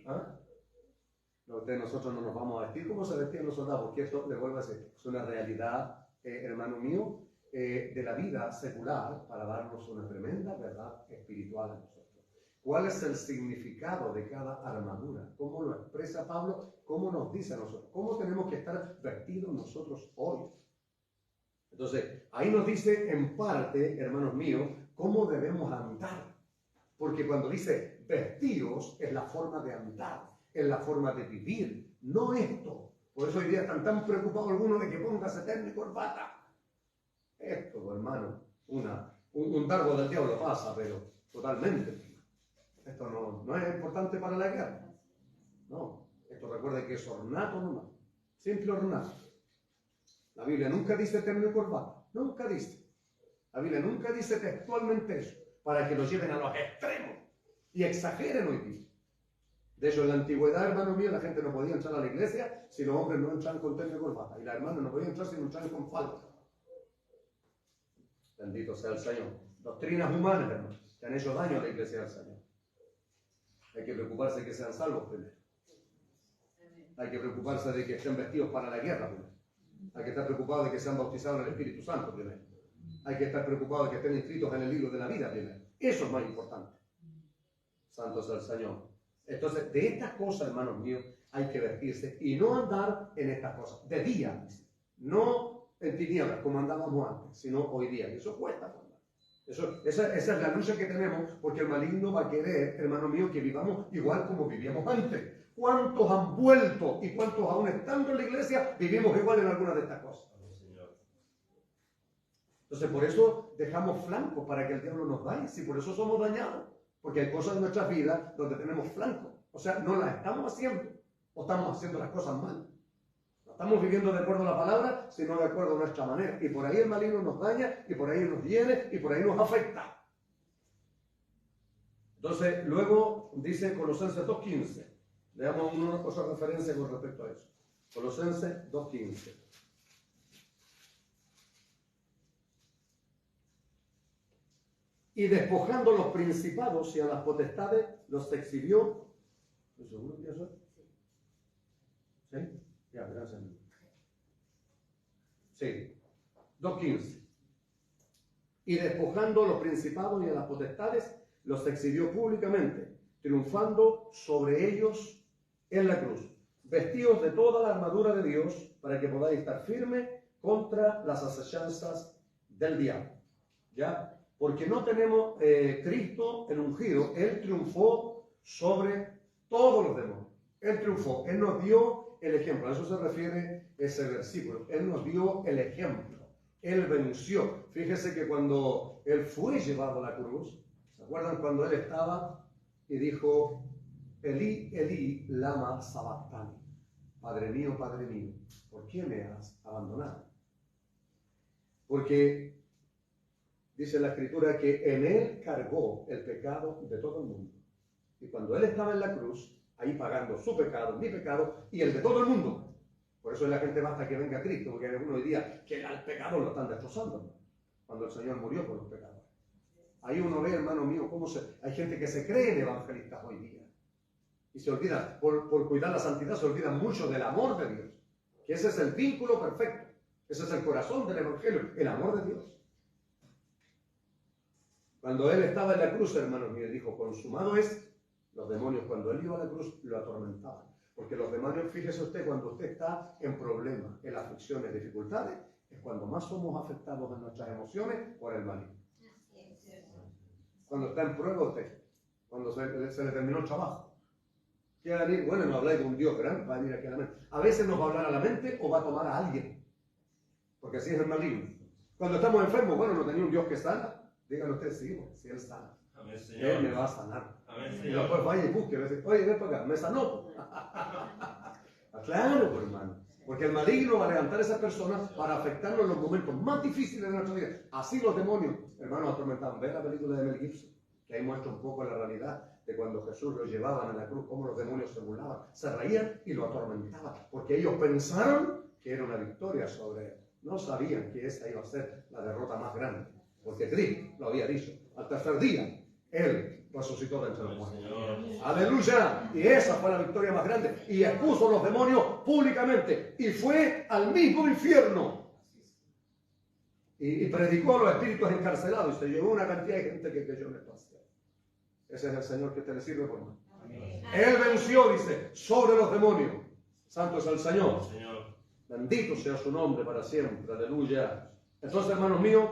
¿Ah? No, nosotros no nos vamos a vestir como se vestían los soldados, porque esto, le vuelvo a decir, es una realidad, hermano mío, de la vida secular para darnos una tremenda verdad espiritual a nosotros. ¿Cuál es el significado de cada armadura? ¿Cómo lo expresa Pablo? ¿Cómo nos dice a nosotros? ¿Cómo tenemos que estar vestidos nosotros hoy? Entonces, ahí nos dice en parte, hermanos míos, cómo debemos andar. Porque cuando dice vestidos, es la forma de andar, es la forma de vivir, no esto. Por eso hoy día están tan preocupados algunos de que póngase terno y corbata. Esto, hermano, un dardo del diablo pasa, pero totalmente. Esto no es importante para la guerra. No, esto recuerde que es ornato nomás, simple ornato. La Biblia nunca dice terno y corbata, nunca dice. La Biblia nunca dice textualmente eso, para que lo lleven a los extremos y exageren hoy día. De hecho, en la antigüedad, hermano mío, la gente no podía entrar a la iglesia si los hombres no entraban con terno y corbata, y las hermanas no podían entrar si no entraban con falda. Bendito sea el Señor. Doctrinas humanas, hermano, que han hecho daño a la iglesia del Señor. Hay que preocuparse de que sean salvos primero. Hay que preocuparse de que estén vestidos para la guerra primero. Hay que estar preocupados de que sean bautizados en el Espíritu Santo primero. Hay que estar preocupados de que estén inscritos en el libro de la vida primero. Eso es más importante. Santo sea el Señor. Entonces, de estas cosas, hermanos míos, hay que vestirse y no andar en estas cosas. De día, no en tinieblas como andábamos antes, sino hoy día. Y eso cuesta, esa es la lucha que tenemos, porque el maligno va a querer, hermano mío, que vivamos igual como vivíamos antes. ¿Cuántos han vuelto y cuántos aún estando en la iglesia vivimos igual en algunas de estas cosas? Entonces, por eso dejamos flancos para que el diablo nos dañe. Si por eso somos dañados, porque hay cosas en nuestras vidas donde tenemos flancos. O sea, no las estamos haciendo o estamos haciendo las cosas mal. No estamos viviendo de acuerdo a la palabra, sino de acuerdo a nuestra manera. Y por ahí el maligno nos daña, y por ahí nos hiere, y por ahí nos afecta. Entonces, luego dice Colosenses 2.15. Veamos una cosa referencia con respecto a eso. Colosenses 2.15. Y despojando los principados y a las potestades, los exhibió. ¿Estoy seguro que eso es? ¿Sí? Ya, gracias. Sí. 2.15. Y despojando los principados y a las potestades, los exhibió públicamente, triunfando sobre ellos en la cruz, vestidos de toda la armadura de Dios, para que podáis estar firmes contra las asechanzas del diablo. ¿Ya? Porque no tenemos Cristo el ungido. Él triunfó sobre todos los demonios. Él triunfó. Él nos dio el ejemplo. A eso se refiere ese versículo. Él nos dio el ejemplo. Él venció. Fíjese que cuando Él fue llevado a la cruz, ¿se acuerdan cuando Él estaba y dijo, Elí, Elí, lama sabactani? Padre mío, ¿por qué me has abandonado? Porque dice la Escritura que en Él cargó el pecado de todo el mundo. Y cuando Él estaba en la cruz, ahí pagando su pecado, mi pecado y el de todo el mundo. Por eso la gente basta que venga a Cristo, porque hay algunos hoy día que al pecador lo están destrozando, ¿no? Cuando el Señor murió por los pecadores. Ahí uno ve, hermano mío, hay gente que se cree en evangelistas hoy día. Y se olvida, por cuidar la santidad, se olvida mucho del amor de Dios. Que ese es el vínculo perfecto. Ese es el corazón del evangelio, el amor de Dios. Cuando Él estaba en la cruz, hermanos míos, dijo, consumado es. Los demonios, cuando Él iba a la cruz, lo atormentaban. Porque los demonios, fíjese usted, cuando usted está en problemas, en aflicciones, dificultades, es cuando más somos afectados en nuestras emociones por el maligno. Cuando está en prueba usted, cuando se le terminó el trabajo. Quiere venir, bueno, no habláis de un Dios grande, va a venir aquí a la mente. A veces nos va a hablar a la mente o va a tomar a alguien. Porque así es el maligno. Cuando estamos enfermos, bueno, no tenía un Dios que sana. Díganlo ustedes, sí, si Él sana. Amén, Señor. Él me va a sanar. Amén, Señor. Y después vaya y busque, oye, ven para acá, me sanó. Claro, pues, hermano. Porque el maligno va a levantar a esa persona para afectarnos en los momentos más difíciles de nuestra vida. Así los demonios, hermanos, atormentaban. Ve la película de Mel Gibson, que ahí muestra un poco la realidad de cuando Jesús lo llevaban a la cruz, cómo los demonios se burlaban, se reían y lo atormentaban. Porque ellos pensaron que era una victoria sobre él. No sabían que esa iba a ser la derrota más grande. Porque Cristo lo había dicho. Al tercer día, Él resucitó de entre los muertos. ¡Aleluya! Y esa fue la victoria más grande. Y expuso a los demonios públicamente. Y fue al mismo infierno. Y predicó a los espíritus encarcelados. Y se llevó una cantidad de gente que creyó en esto. Ese es el Señor que te le sirve por más. Él venció, dice, sobre los demonios. Santo es el Señor. Bendito sea su nombre para siempre. Aleluya. Entonces, hermanos míos,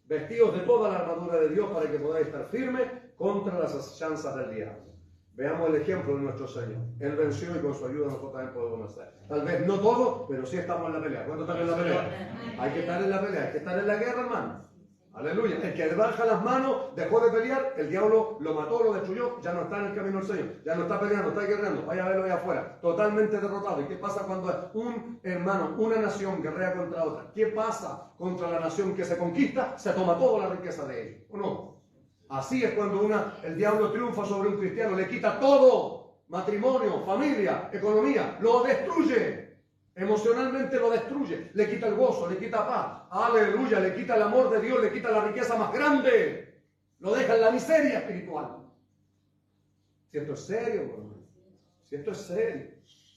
vestidos de toda la armadura de Dios para que podáis estar firmes contra las asechanzas del diablo. Veamos el ejemplo de nuestro Señor. Él venció y con su ayuda nosotros también podemos hacer. Tal vez no todo, pero sí estamos en la pelea. ¿Cuántos están en la pelea? Hay que estar en la pelea, hay que estar en la guerra, hermano. Aleluya. El que baja las manos, dejó de pelear, el diablo lo mató, lo destruyó, ya no está en el camino del Señor, ya no está peleando, está guerreando, vaya a verlo allá afuera, totalmente derrotado. ¿Y qué pasa cuando un hermano, una nación guerrea contra otra? ¿Qué pasa contra la nación que se conquista? Se toma toda la riqueza de él, ¿o no? Así es cuando el diablo triunfa sobre un cristiano, le quita todo, matrimonio, familia, economía, lo destruye. Emocionalmente lo destruye, le quita el gozo, le quita paz, aleluya, le quita el amor de Dios, le quita la riqueza más grande, lo deja en la miseria espiritual. Si esto es serio, hermano, si esto es serio,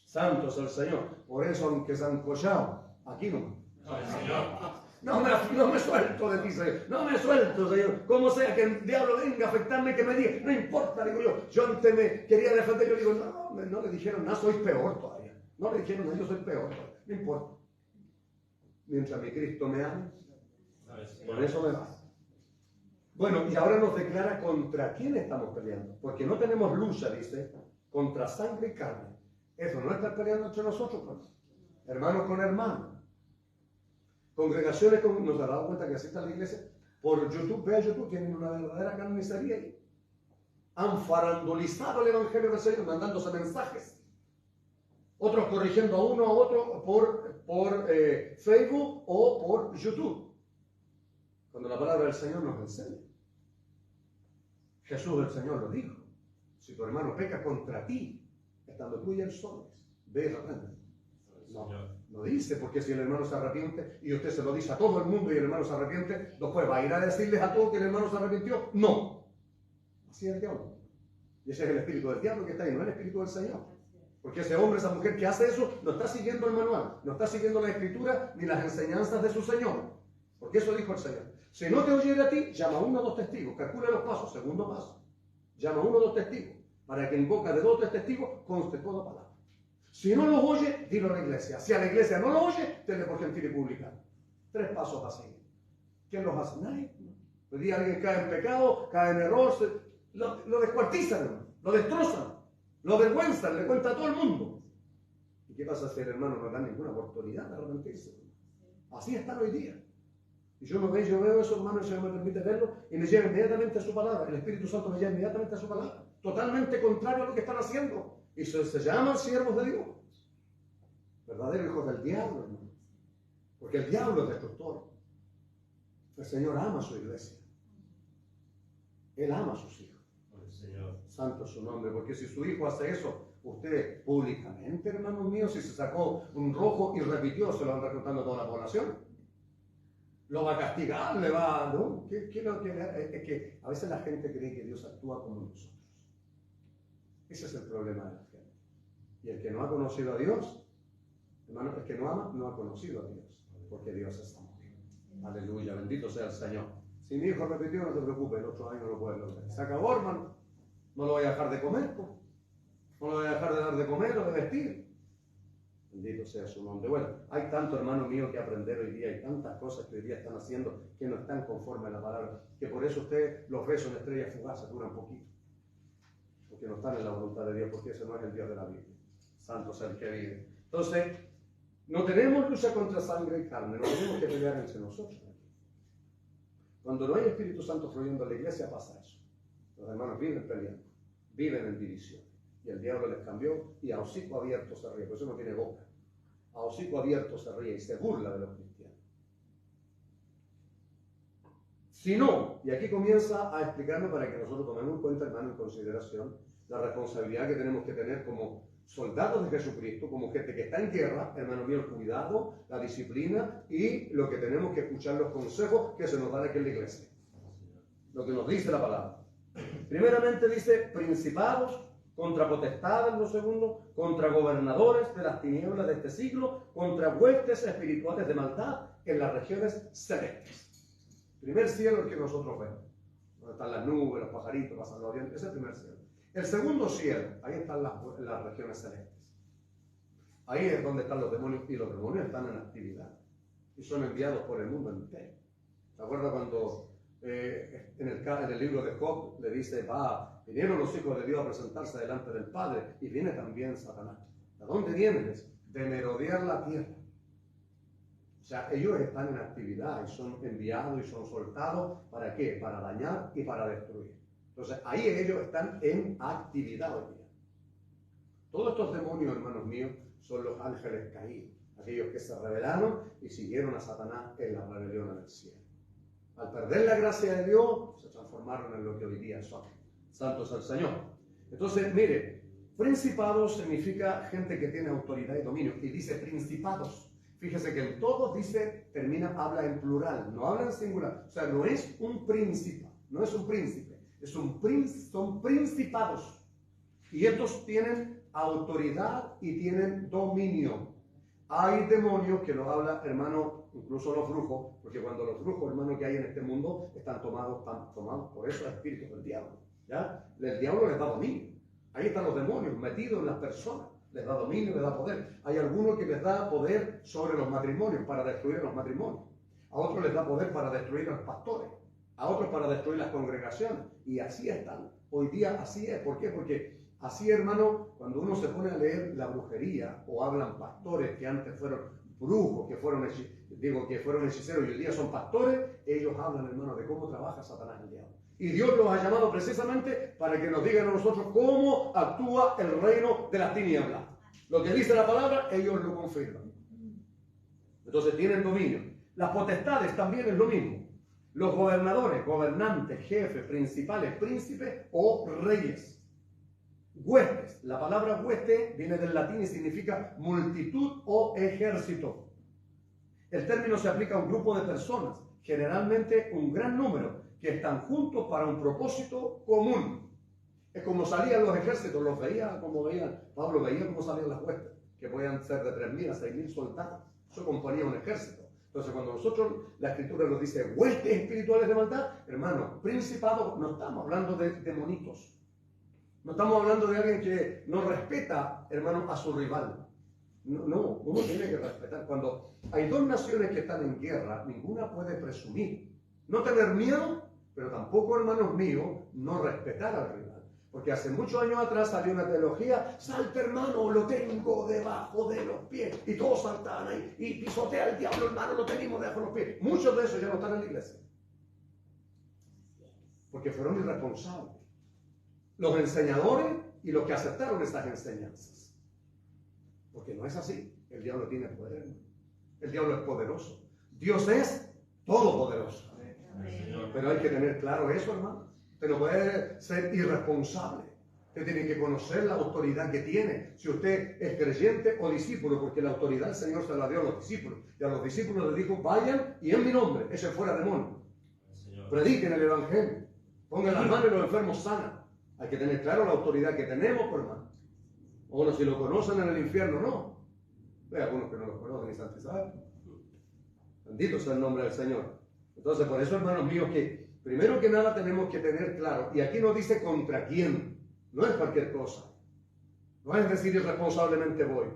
santo es el Señor. Por eso, aunque se han collado, aquí no. No me suelto de ti, Señor. No me suelto, Señor. Como sea que el diablo venga a afectarme, que me diga, no importa, digo yo. Yo antes me quería defender, yo digo, no le dijeron nada, soy peor todavía. No le dijeron nada, yo soy peor todavía. No importa. Mientras mi Cristo me ama, con eso me basta. Bueno, y ahora nos declara contra quién estamos peleando. Porque no tenemos lucha, dice, contra sangre y carne. Eso no está peleando entre nosotros, hermanos con hermanos. Congregaciones, nos ha dado cuenta que así está la iglesia, por YouTube, vea YouTube, tienen una verdadera carnicería ahí. Han farandulizado el Evangelio del Señor, mandándose mensajes. Otros corrigiendo a uno a otro por Facebook o por YouTube. Cuando la palabra del Señor nos enseña. Jesús el Señor lo dijo. Si tu hermano peca contra ti, estando tú y él solos, ve y arrepiéntete. No dice, porque si el hermano se arrepiente y usted se lo dice a todo el mundo y el hermano se arrepiente, después va a ir a decirles a todos que el hermano se arrepintió. No. Así es el diablo. Y ese es el espíritu del diablo que está ahí, no el espíritu del Señor. Porque ese hombre, esa mujer que hace eso, no está siguiendo el manual, no está siguiendo la escritura ni las enseñanzas de su Señor. Porque eso dijo el Señor. Si no te oyere a ti, llama a 1 o 2 testigos, calcula los pasos, segundo paso. Llama a 1 o 2 testigos, para que en boca de 2 o 3 testigos conste toda palabra. Si no los oye, dilo a la iglesia. Si a la iglesia no lo oye, tenle por gentil y publicano. 3 pasos a seguir. ¿Quién los hace? Nadie. El día alguien cae en pecado, cae en error, lo descuartizan, hermano, lo destrozan, lo avergüenzan, le cuenta a todo el mundo. ¿Y qué pasa si el hermano no da ninguna oportunidad de arrepentirse? Así están hoy día. Y yo veo eso, hermano, y el Señor me permite verlo, y me lleva inmediatamente a su palabra. El Espíritu Santo me lleva inmediatamente a su palabra. Totalmente contrario a lo que están haciendo. Y se llaman siervos de Dios. Verdaderos hijos del diablo, hermano. Porque el diablo es destructor. El Señor ama a su iglesia. Él ama a sus hijos. Santo es su nombre. Porque si su hijo hace eso, usted públicamente, hermanos míos, si se sacó un rojo y repitió, se lo van reclutando a toda la población. Lo va a castigar, le va... ¿no? Es que a veces la gente cree que Dios actúa como nosotros. Ese es el problema de la gente. Y el que no ha conocido a Dios, hermano, el que no ama, no ha conocido a Dios. Porque Dios es amor. Aleluya, bendito sea el Señor. Si mi hijo repitió, no te preocupes, el otro año lo puedes lograr. Se acabó, hermano. No lo voy a dejar de comer, no lo voy a dejar de dar de comer o de vestir. Bendito sea su nombre. Bueno, hay tanto, hermano mío, que aprender hoy día, hay tantas cosas que hoy día están haciendo que no están conformes a la palabra, que por eso usted los ve son estrellas fugaces, duran poquito. Porque no están en la voluntad de Dios, porque ese no es el Dios de la Biblia. Santo es el que vive. Entonces, no tenemos lucha contra sangre y carne, no tenemos que pelear entre nosotros. Cuando no hay Espíritu Santo fluyendo en la iglesia, pasa eso. Los hermanos viven peleando, viven en división. Y el diablo les cambió y a hocico abierto se ríe, por eso no tiene boca. A hocico abierto se ríe y se burla de los cristianos. Si no, y aquí comienza a explicarme para que nosotros tomemos en cuenta, hermano, en consideración la responsabilidad que tenemos que tener como soldados de Jesucristo, como gente que está en guerra, hermano mío, el cuidado, la disciplina y lo que tenemos que escuchar los consejos que se nos dan aquí en la iglesia. Lo que nos dice la palabra. Primeramente dice principados, contra potestades, lo segundo, contra gobernadores de las tinieblas de este siglo, contra huestes espirituales de maldad en las regiones celestes. Primer cielo el que nosotros vemos. donde están las nubes, los pajaritos, pasan los aviones. Es el primer cielo. El segundo cielo, ahí están las regiones celestes. Ahí es donde están los demonios, y los demonios están en actividad y son enviados por el mundo entero. ¿Se acuerda cuando en el libro de Job le dice, vinieron los hijos de Dios a presentarse delante del Padre, y viene también Satanás? ¿De dónde vienen? De merodear la tierra. O sea, ellos están en actividad y son enviados y son soltados. ¿Para qué? Para dañar y para destruir. Entonces, ahí ellos están en actividad hoy día. Todos estos demonios, hermanos míos, son los ángeles caídos, aquellos que se rebelaron y siguieron a Satanás en la rebelión en el cielo. Al perder la gracia de Dios, se transformaron en lo que hoy día son. Santo es el Señor. Entonces, mire, principados significa gente que tiene autoridad y dominio. Y dice principados. Fíjese que en todos habla en plural, no habla en singular. O sea, no es un príncipe, no es un príncipe, son principados. Y estos tienen autoridad y tienen dominio. Hay demonios que los habla, hermano, incluso los brujos, porque cuando los brujos, hermano, que hay en este mundo están tomados por esos espíritus del diablo. ¿Ya? El diablo les da dominio. Ahí están los demonios metidos en las personas. Les da dominio, les da poder. Hay algunos que les da poder sobre los matrimonios, para destruir los matrimonios. A otros les da poder para destruir a los pastores. A otros para destruir las congregaciones. Y así están. Hoy día así es. ¿Por qué? Porque así, hermano, cuando uno se pone a leer la brujería, o hablan pastores que antes fueron brujos, que fueron hechiceros y hoy día son pastores, ellos hablan, hermano, de cómo trabaja Satanás el diablo. Y Dios los ha llamado precisamente para que nos digan a nosotros cómo actúa el reino de las tinieblas. Lo que dice la palabra, ellos lo confirman. Entonces tienen dominio. Las potestades también es lo mismo. Los gobernadores, gobernantes, jefes, principales, príncipes o reyes. Huestes. La palabra hueste viene del latín y significa multitud o ejército. El término se aplica a un grupo de personas, generalmente un gran número, que están juntos para un propósito común. Es como salían los ejércitos, Pablo veía cómo salían las huestes, que podían ser de 3.000 a 6.000 soldados. Eso componía un ejército. Entonces, cuando nosotros, la Escritura nos dice huestes espirituales de maldad, hermano, principados, no estamos hablando de demonitos. No estamos hablando de alguien que no respeta, hermano, a su rival. No, uno tiene que respetar. Cuando hay dos naciones que están en guerra, ninguna puede presumir. No tener miedo, pero tampoco, hermanos míos, no respetar al rival. Porque hace muchos años atrás salió una teología, salta hermano, lo tengo debajo de los pies. Y todos saltaban ahí, y pisotea al diablo, hermano, lo tenemos debajo de los pies. Muchos de esos ya no están en la iglesia. Porque fueron irresponsables. Los enseñadores y los que aceptaron estas enseñanzas. Porque no es así. El diablo tiene poder. El diablo es poderoso. Dios es todopoderoso. Pero hay que tener claro eso, hermano. Usted no puede ser irresponsable. Usted tiene que conocer la autoridad que tiene. Si usted es creyente o discípulo, porque la autoridad el Señor se la dio a los discípulos. Y a los discípulos les dijo, vayan y en mi nombre, echen fuera demonios. Prediquen el evangelio. Pongan las manos y los enfermos sanan. Hay que tener claro la autoridad que tenemos, por hermano. Bueno, si lo conocen en el infierno, no. Hay algunos que no lo conocen y santos saben. Bendito sea el nombre del Señor. Entonces, por eso, hermanos míos, que primero que nada tenemos que tener claro, y aquí nos dice contra quién, no es cualquier cosa. No es decir irresponsablemente voy.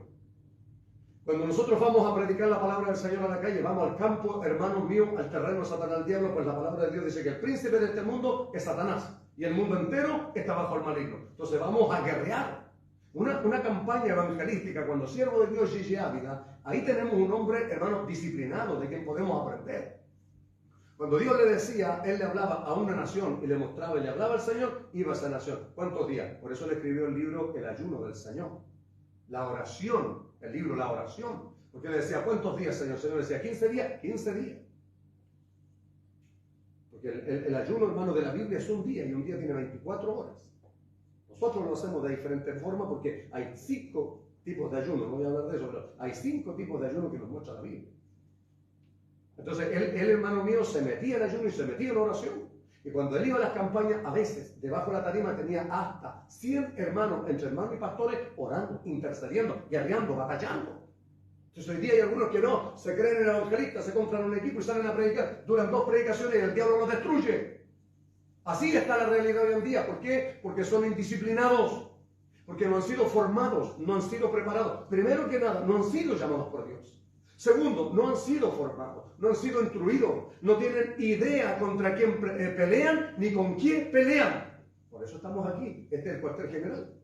Cuando nosotros vamos a predicar la palabra del Señor a la calle, vamos al campo, hermanos míos, al terreno de Satanás, al diablo, pues la palabra de Dios dice que el príncipe de este mundo es Satanás. Y el mundo entero está bajo el maligno. Entonces vamos a guerrear. Una campaña evangelística, cuando siervo de Dios Gigi Ávila, ahí tenemos un hombre, hermano, disciplinado, de quien podemos aprender. Cuando Dios le decía, Él le hablaba a una nación y le mostraba y le hablaba al Señor, iba a esa nación. ¿Cuántos días? Por eso le escribió el libro El ayuno del Señor. La oración, el libro La oración. Porque le decía, ¿cuántos días, Señor? El Señor le decía, 15 días, 15 días. Porque el ayuno, hermano, de la Biblia es un día y un día tiene 24 horas. Nosotros lo hacemos de diferentes formas porque hay 5 tipos de ayuno. No voy a hablar de eso, pero hay 5 tipos de ayuno que nos muestra la Biblia. Entonces, él, hermano mío, se metía en ayuno y se metía en oración. Y cuando él iba a las campañas, a veces, debajo de la tarima tenía hasta 100 hermanos, entre hermanos y pastores, orando, intercediendo, guerreando, batallando. Entonces hoy día hay algunos que no, se creen en evangelistas, se compran un equipo y salen a predicar, duran 2 predicaciones y el diablo los destruye. Así está la realidad hoy en día. ¿Por qué? Porque son indisciplinados, porque no han sido formados, no han sido preparados. Primero que nada, no han sido llamados por Dios. Segundo, no han sido formados, no han sido instruidos, no tienen idea contra quién pelean ni con quién pelean. Por eso estamos aquí. Este es el cuartel general.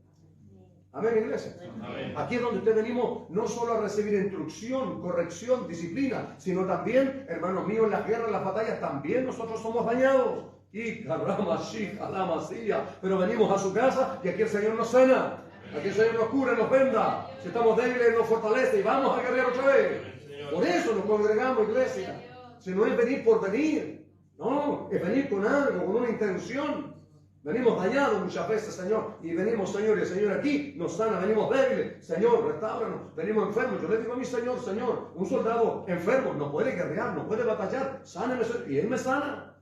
Amén, iglesia. Amén. Aquí es donde usted venimos no solo a recibir instrucción, corrección, disciplina, sino también, hermanos míos, en las guerras, en las batallas, también nosotros somos dañados. Y pero venimos a su casa y aquí el Señor nos sana, aquí el Señor nos cura, nos venda. Si estamos débiles, nos fortalece y vamos a guerrear otra vez. Por eso nos congregamos, iglesia. Si no es venir por venir, no, es venir con algo, con una intención. Venimos dañados muchas veces, Señor, y venimos, Señor, y el Señor aquí nos sana. Venimos débiles, Señor, restáuranos. Venimos enfermos. Yo le digo a mi Señor, Señor, un soldado enfermo no puede guerrear, no puede batallar. Sáneme, y Él me sana.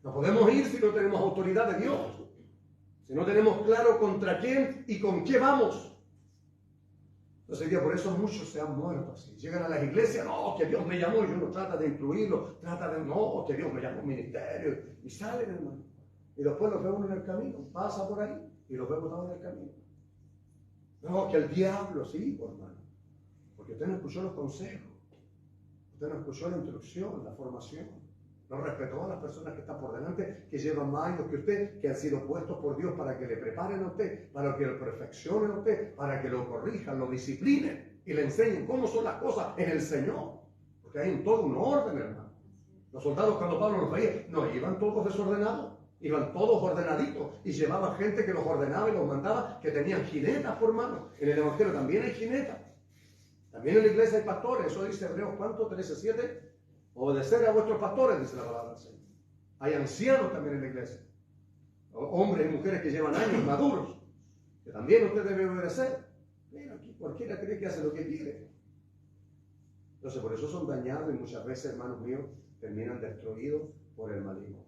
No podemos ir si no tenemos autoridad de Dios, si no tenemos claro contra quién y con qué vamos. Entonces, por eso muchos se han muerto así. Llegan a las iglesias, no, que Dios me llamó, y uno trata de incluirlo, no, que Dios me llamó a un ministerio, y salen, hermano. Y después los ve uno en el camino, pasa por ahí, y los ve botados en el camino. No, que el diablo, sí, hermano. Porque usted no escuchó los consejos, usted no escuchó la instrucción, la formación. No respetó a las personas que están por delante, que llevan más años que usted, que han sido puestos por Dios para que le preparen a usted, para que lo perfeccionen a usted, para que lo corrijan, lo disciplinen y le enseñen cómo son las cosas en el Señor. Porque hay en todo un orden, hermano. Los soldados, cuando Pablo los veía, no iban todos desordenados, iban todos ordenaditos y llevaban gente que los ordenaba y los mandaba, que tenían jinetas por mano. En el Evangelio también hay jinetas. También en la iglesia hay pastores. Eso dice Hebreos, ¿cuánto? 13:7. Obedecer a vuestros pastores, dice la palabra del Señor. Hay ancianos también en la iglesia. Hombres y mujeres que llevan años maduros, que también usted debe obedecer. Mira, aquí cualquiera cree que hace lo que quiere. Entonces, por eso son dañados y muchas veces, hermanos míos, terminan destruidos por el maligno.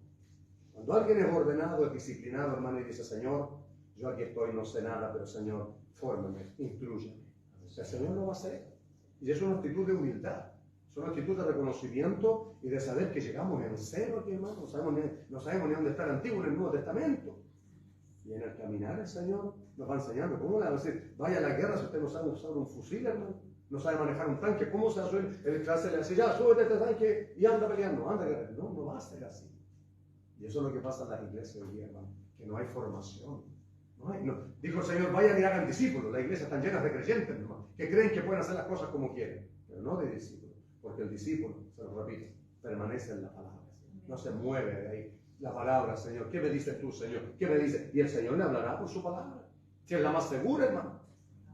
Cuando alguien es ordenado, es disciplinado, hermano, y dice, Señor, yo aquí estoy, no sé nada, pero Señor, fórmame, instrúyame. O sea, el Señor lo va a hacer. Y es una actitud de humildad. Es una actitud de reconocimiento y de saber que llegamos en cero aquí, hermano. No sabemos ni dónde está el Antiguo ni el Nuevo Testamento. Y en el caminar el Señor nos va enseñando. ¿Cómo le va a decir? Vaya a la guerra si usted no sabe usar un fusil, hermano. No sabe manejar un tanque. ¿Cómo se hace el clase? Le dice, ya, súbete a este tanque y anda peleando, anda a guerra. No, no va a ser así. Y eso es lo que pasa en las iglesias hoy día, hermano. Que no hay formación. Dijo el Señor, vayan y hagan discípulos. Las iglesias están llenas de creyentes, hermano, que creen que pueden hacer las cosas como quieren, pero no de discípulos. Porque el discípulo, se lo repito, permanece en la palabra. No se mueve de ahí. La palabra, Señor. ¿Qué me dices tú, Señor? ¿Qué me dice? Y el Señor le hablará por su palabra. Si es la más segura, hermano.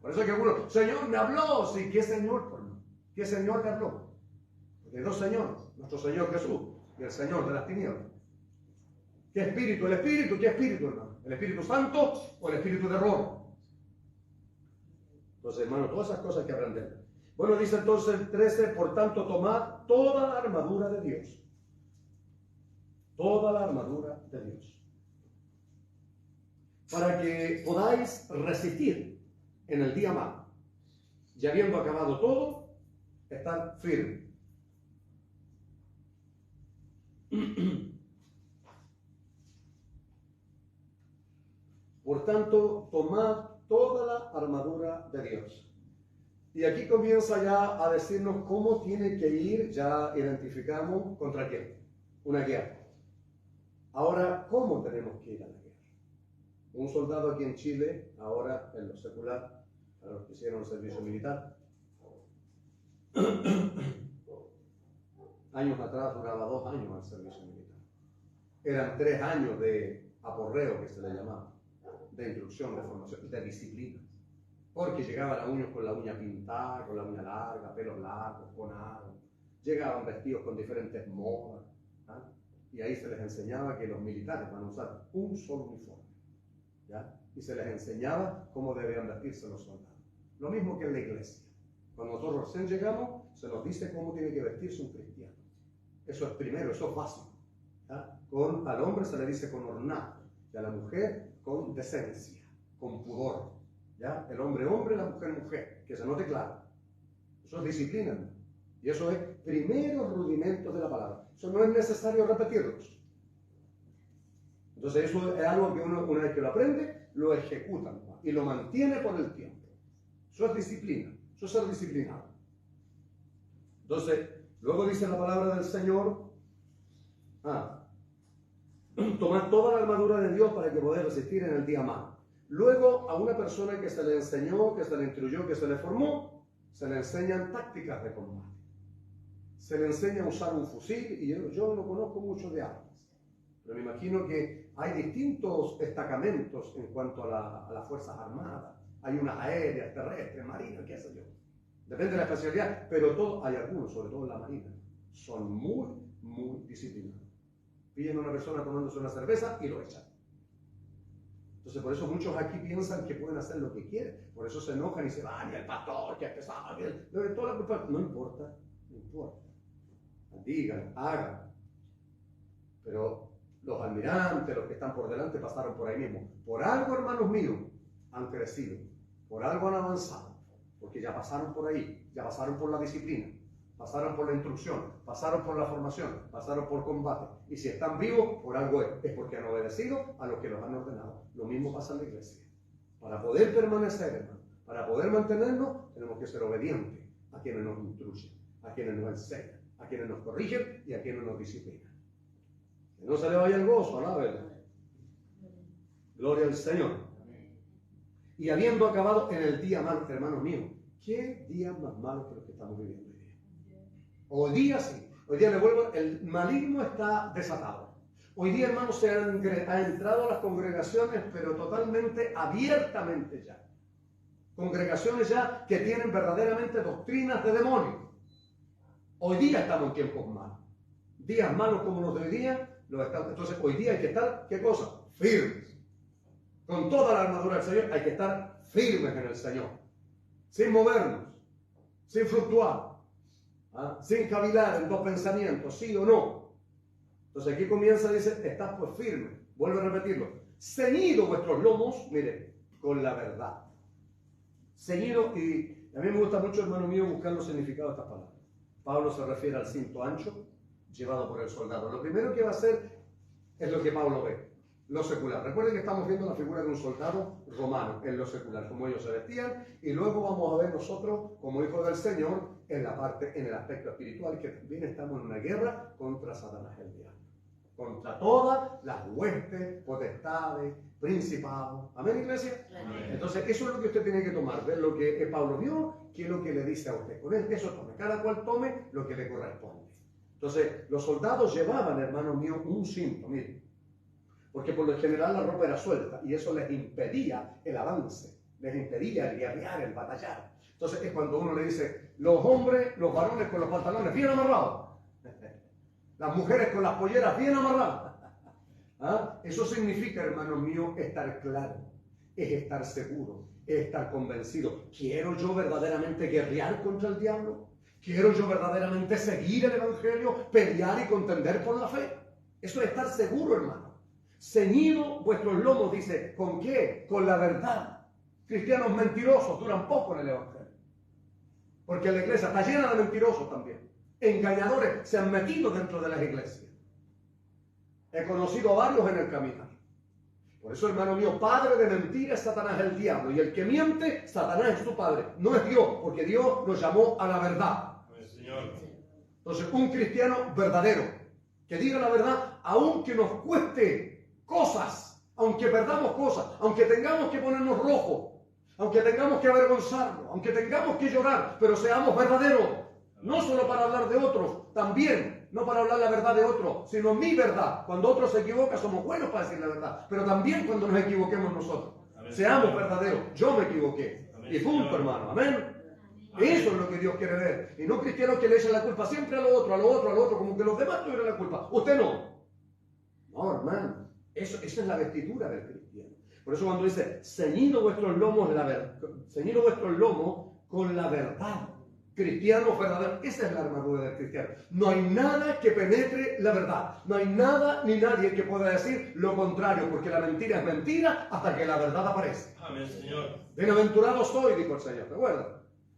Por eso es que uno, Señor, me habló. Sí, ¿qué Señor, hermano? ¿Qué Señor le habló? Porque hay dos señores. Nuestro Señor Jesús y el Señor de las tinieblas. ¿Qué espíritu? El espíritu, ¿qué espíritu, hermano? ¿El Espíritu Santo o el espíritu de error? Entonces, hermano, todas esas cosas que aprender. Bueno, dice entonces el 13, por tanto, tomad toda la armadura de Dios. Toda la armadura de Dios. Para que podáis resistir en el día malo. Y habiendo acabado todo, estar firme. Por tanto, tomad toda la armadura de Dios. Y aquí comienza ya a decirnos cómo tiene que ir, ya identificamos contra quién, una guerra. Ahora, ¿cómo tenemos que ir a la guerra? Un soldado aquí en Chile, ahora en lo secular, para los que hicieron el servicio militar, años atrás duraba 2 años el servicio militar. Eran 3 años de aporreo, que se le llamaba, de instrucción, de formación, de disciplina. Porque llegaban a uños con la uña pintada, con la uña larga, pelos largos, con aro. Llegaban vestidos con diferentes modas. ¿Ah? Y ahí se les enseñaba que los militares van a usar un solo uniforme. ¿Ya? Y se les enseñaba cómo debían vestirse los soldados. Lo mismo que en la iglesia. Cuando nosotros recién llegamos, se nos dice cómo tiene que vestirse un cristiano. Eso es primero, eso es básico. ¿Ya? Al hombre se le dice con ornato, y a la mujer con decencia, con pudor. ¿Ya? El hombre, hombre, la mujer, mujer. Que se note claro. Eso es disciplina, ¿no? Y eso es primeros rudimentos de la palabra. Eso no es necesario repetirlos. Entonces eso es algo que uno, una vez que lo aprende, lo ejecuta, ¿no? Y lo mantiene por el tiempo. Eso es disciplina, eso es ser disciplinado. Entonces, luego dice la palabra del Señor, tomad toda la armadura de Dios para que podáis resistir en el día malo. Luego, a una persona que se le enseñó, que se le instruyó, que se le formó, se le enseñan tácticas de combate. Se le enseña a usar un fusil, y yo no conozco mucho de armas, pero me imagino que hay distintos destacamentos en cuanto a las fuerzas armadas. Hay unas aéreas, terrestres, marinas, qué sé yo. Depende de la especialidad, pero hay algunos, sobre todo en la marina, son muy, muy disciplinados. Pillan a una persona tomándose una cerveza y lo echan. Entonces, por eso muchos aquí piensan que pueden hacer lo que quieren. Por eso se enojan y se van, y el pastor, que es pesado, toda la culpa. No importa, no importa. Digan, hagan. Pero los almirantes, los que están por delante, pasaron por ahí mismo. Por algo, hermanos míos, han crecido. Por algo han avanzado. Porque ya pasaron por ahí, ya pasaron por la disciplina, pasaron por la instrucción, pasaron por la formación, pasaron por combate. Y si están vivos, por algo es porque han obedecido a los que los han ordenado. Lo mismo pasa en la iglesia. Para poder permanecer, hermano, para poder mantenernos, tenemos que ser obedientes a quienes nos instruyen, a quienes nos enseñan, a quienes nos corrigen y a quienes nos disciplinan. Que no se le vaya el gozo, alábele. Gloria al Señor. Y habiendo acabado en el día malo, hermanos míos, ¿qué día más malo que los que estamos viviendo hoy día? Hoy día sí. Hoy día le vuelvo, el maligno está desatado. Hoy día, hermanos, se ha entrado a las congregaciones, pero totalmente abiertamente ya. Congregaciones ya que tienen verdaderamente doctrinas de demonios. Hoy día estamos en tiempos malos. Días malos como los de hoy día, entonces hoy día hay que estar, ¿qué cosa? Firmes. Con toda la armadura del Señor hay que estar firmes en el Señor. Sin movernos, sin fluctuar, sin cavilar en dos pensamientos, sí o no. Entonces aquí comienza, dice, estás pues firme. Vuelvo a repetirlo. Ceñido vuestros lomos, mire, con la verdad. Ceñido, y a mí me gusta mucho, hermano mío, buscar los significados de estas palabras. Pablo se refiere al cinto ancho llevado por el soldado. Lo primero que va a hacer es lo que Pablo ve. Lo secular. Recuerden que estamos viendo la figura de un soldado romano en lo secular, como ellos se vestían, y luego vamos a ver nosotros, como hijos del Señor, en el aspecto espiritual, que también estamos en una guerra contra Satanás el diablo. Contra todas las huestes, potestades, principados. ¿Amén, iglesia? Amén. Entonces, eso es lo que usted tiene que tomar, ver lo que Pablo vio, qué es lo que le dice a usted. Con eso tome, cada cual tome lo que le corresponde. Entonces, los soldados llevaban, hermano mío, un cinto, mire. Porque por lo general la ropa era suelta y eso les impedía el avance, les impedía el guerrear, el batallar. Entonces es cuando uno le dice, los hombres, los varones con los pantalones bien amarrados, las mujeres con las polleras bien amarradas. Eso significa, hermano mío, estar claro, es estar seguro, es estar convencido. ¿Quiero yo verdaderamente guerrear contra el diablo? ¿Quiero yo verdaderamente seguir el evangelio, pelear y contender por la fe? Eso es estar seguro, hermano. Ceñido vuestros lomos, dice, ¿con qué? Con la verdad. Cristianos mentirosos duran poco en el evangelio. Porque la iglesia está llena de mentirosos también. Engañadores se han metido dentro de las iglesias. He conocido a varios en el caminar. Por eso, hermano mío, padre de mentira es Satanás el diablo. Y el que miente, Satanás es su padre. No es Dios, porque Dios nos llamó a la verdad. Entonces, un cristiano verdadero, que diga la verdad, aunque nos cueste cosas, aunque perdamos cosas, aunque tengamos que ponernos rojos, aunque tengamos que avergonzarnos, aunque tengamos que llorar, pero seamos verdaderos, no solo para hablar de otros, también, no para hablar la verdad de otros, sino mi verdad. Cuando otros se equivocan, somos buenos para decir la verdad, pero también cuando nos equivoquemos nosotros. Amén. Seamos verdaderos. Yo me equivoqué. Amén. Y punto, hermano. Amén. Amén. Eso es lo que Dios quiere ver. Y no cristianos que le echen la culpa siempre a lo otro, a lo otro, a lo otro, como que los demás tuvieran la culpa. Usted no. No, hermano. Esa es la vestidura del cristiano. Por eso cuando dice, ceñido vuestros lomos con la verdad. Cristianos verdaderos, esa es la armadura del cristiano. No hay nada que penetre la verdad. No hay nada ni nadie que pueda decir lo contrario, porque la mentira es mentira hasta que la verdad aparece. Amén, Señor. Bienaventurado soy, dijo el Señor. ¿Recuerdan?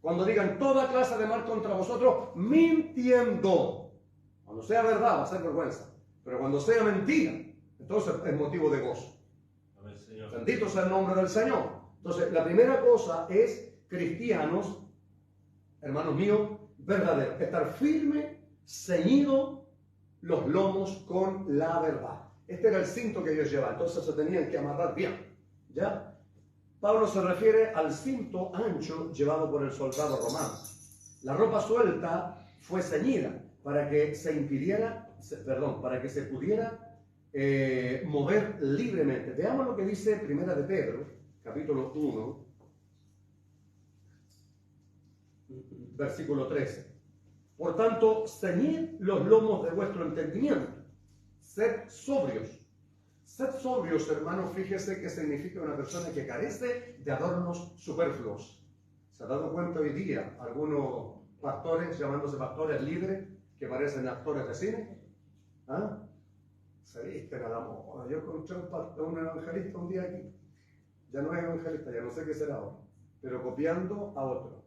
Cuando digan toda clase de mal contra vosotros, mintiendo. Cuando sea verdad va a ser vergüenza. Pero cuando sea mentira, Entonces es motivo de gozo. Amén, Señor. Bendito sea el nombre del Señor. Entonces, la primera cosa es cristianos, hermanos míos, verdaderos. Estar firme, ceñido los lomos con la verdad. Este era el cinto que ellos llevaban. Entonces se tenían que amarrar bien. ¿Ya? Pablo se refiere al cinto ancho llevado por el soldado romano. La ropa suelta fue ceñida para que se para que se pudiera mover libremente. Veamos lo que dice Primera de Pedro, capítulo 1, versículo 13. Por tanto, ceñid los lomos de vuestro entendimiento. Sed sobrios. Sed sobrios, hermanos, fíjese que significa una persona que carece de adornos superfluos. ¿Se ha dado cuenta hoy día algunos pastores, llamándose pastores líderes, que parecen actores de cine? ¿Ah? Se visten a la moda. Yo encontré un evangelista un día aquí. Ya no es evangelista, ya no sé qué será ahora. Pero copiando a otro.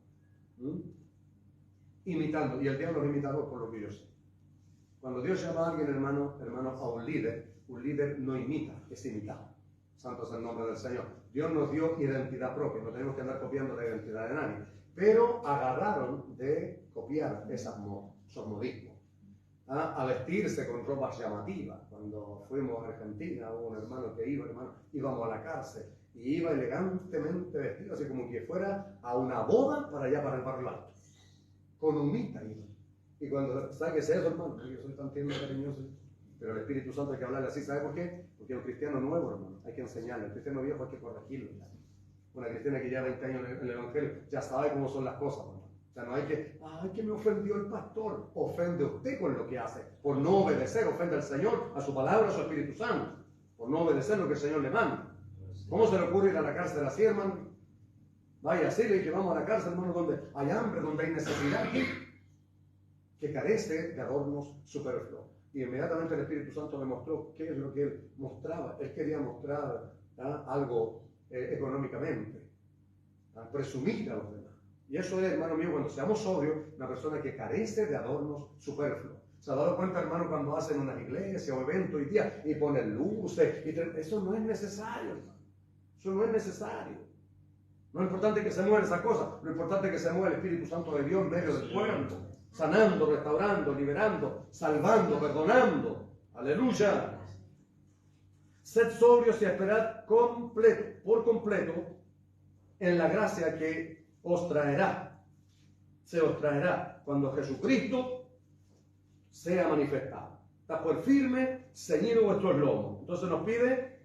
Imitando. Y el diablo es imitador, por lo que yo sé. Cuando Dios llama a alguien, hermano, a un líder no imita, es imitado. Santo es el nombre del Señor. Dios nos dio identidad propia, no tenemos que andar copiando la identidad de nadie. Pero agarraron de copiar esos modismos. A vestirse con ropas llamativas. Cuando fuimos a Argentina, hubo un hermano que íbamos a la cárcel y iba elegantemente vestido, así como que fuera a una boda para allá, para el barrio alto. Con humita iba. Y cuando, ¿sabe qué es eso, hermano? Yo soy tan tierno y cariñoso. Pero el Espíritu Santo hay que hablarle así. ¿Sabe por qué? Porque un cristiano nuevo, hermano, hay que enseñarle. El cristiano viejo hay que corregirlo. Ya. Una cristiana que lleva 20 años en el Evangelio ya sabe cómo son las cosas, hermano. O sea, no hay que me ofendió el pastor. Ofende usted con lo que hace. Por no obedecer, ofende al Señor, a su palabra, a su Espíritu Santo. Por no obedecer lo que el Señor le manda. ¿Cómo se le ocurre ir a la cárcel así, hermano? Vaya, así le que vamos a la cárcel, hermano, donde hay hambre, donde hay necesidad, que carece de adornos superfluos. Y inmediatamente el Espíritu Santo me mostró qué es lo que él mostraba. Él quería mostrar algo económicamente, presumir a los demás. Y eso es, hermano mío, cuando seamos sobrios, una persona que carece de adornos superfluos. ¿Se ha dado cuenta, hermano, cuando hacen unas iglesias o eventos hoy día y ponen luces? Eso no es necesario, hermano. Eso no es necesario. No es importante que se mueva esa cosa. Lo importante es que se mueva el Espíritu Santo de Dios en medio del pueblo. Sanando, restaurando, liberando, salvando, perdonando. Aleluya. Sed sobrios y esperad por completo en la gracia que se os traerá cuando Jesucristo sea manifestado. Está por firme, ceñido vuestros lomos. Entonces nos pide,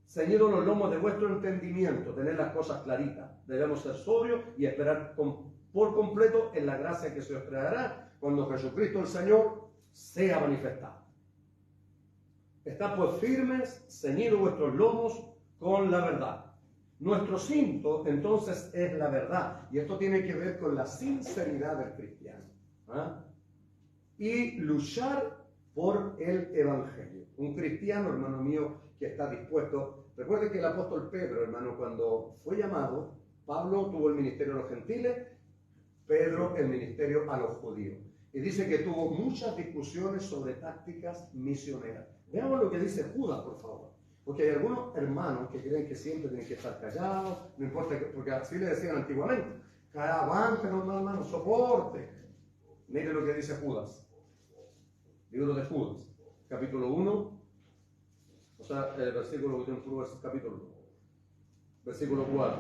ceñido los lomos de vuestro entendimiento, tener las cosas claritas. Debemos ser sobrios y esperar por completo en la gracia que se os traerá cuando Jesucristo el Señor sea manifestado. Estad pues firmes, ceñidos vuestros lomos con la verdad. Nuestro cinto entonces es la verdad, y esto tiene que ver con la sinceridad del cristiano. Y luchar por el Evangelio. Un cristiano, hermano mío, que está dispuesto. Recuerde que el apóstol Pedro, hermano, cuando fue llamado, Pablo tuvo el ministerio a los gentiles, Pedro el ministerio a los judíos. Y dice que tuvo muchas discusiones sobre tácticas misioneras. Veamos lo que dice Judas, por favor. Porque hay algunos hermanos que creen que siempre tienen que estar callados, no importa, porque así le decían antiguamente. Aguante, hermano, soporte. Mire lo que dice Judas. Libro de Judas, capítulo 1, o sea, el versículo que tiene es capítulo 1, versículo 4.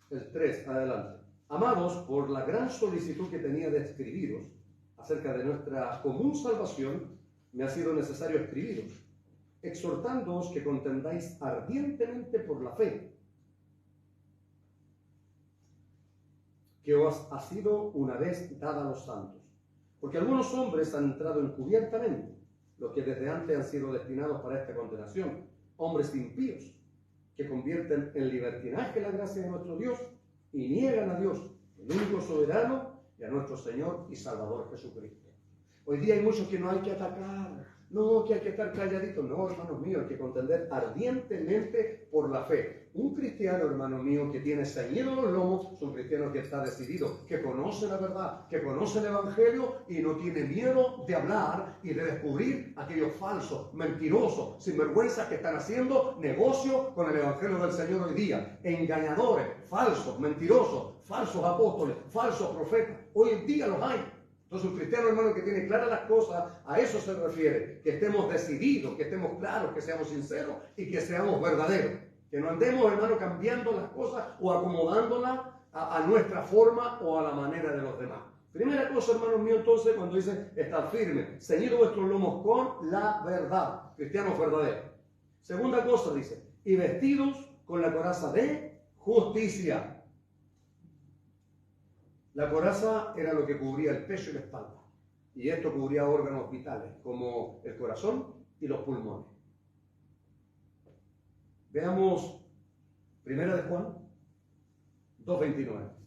El 3, adelante. Amados, por la gran solicitud que tenía de escribiros acerca de nuestra común salvación, me ha sido necesario escribiros, exhortándoos que contendáis ardientemente por la fe, que os ha sido una vez dada a los santos. Porque algunos hombres han entrado encubiertamente, los que desde antes han sido destinados para esta condenación, hombres impíos, que convierten en libertinaje la gracia de nuestro Dios y niegan a Dios, el único soberano, y a nuestro Señor y Salvador Jesucristo. Hoy día hay muchos que no hay que atacar. No, que hay que estar calladito. No, hermanos míos, hay que contender ardientemente por la fe. Un cristiano, hermano mío, que tiene ceñido los lomos, es un cristiano que está decidido, que conoce la verdad, que conoce el Evangelio y no tiene miedo de hablar y de descubrir aquellos falsos, mentirosos, sinvergüenzas que están haciendo negocio con el Evangelio del Señor hoy día. Engañadores, falsos, mentirosos, falsos apóstoles, falsos profetas. Hoy en día los hay. Entonces un cristiano, hermano, que tiene claras las cosas, a eso se refiere, que estemos decididos, que estemos claros, que seamos sinceros y que seamos verdaderos. Que no andemos, hermano, cambiando las cosas o acomodándolas a nuestra forma o a la manera de los demás. Primera cosa, hermanos míos, entonces, cuando dice, estad firmes, ceñid vuestros lomos con la verdad, cristianos verdaderos. Segunda cosa, dice, y vestidos con la coraza de justicia. La coraza era lo que cubría el pecho y la espalda. Y esto cubría órganos vitales, como el corazón y los pulmones. Veamos Primera de Juan 2:29.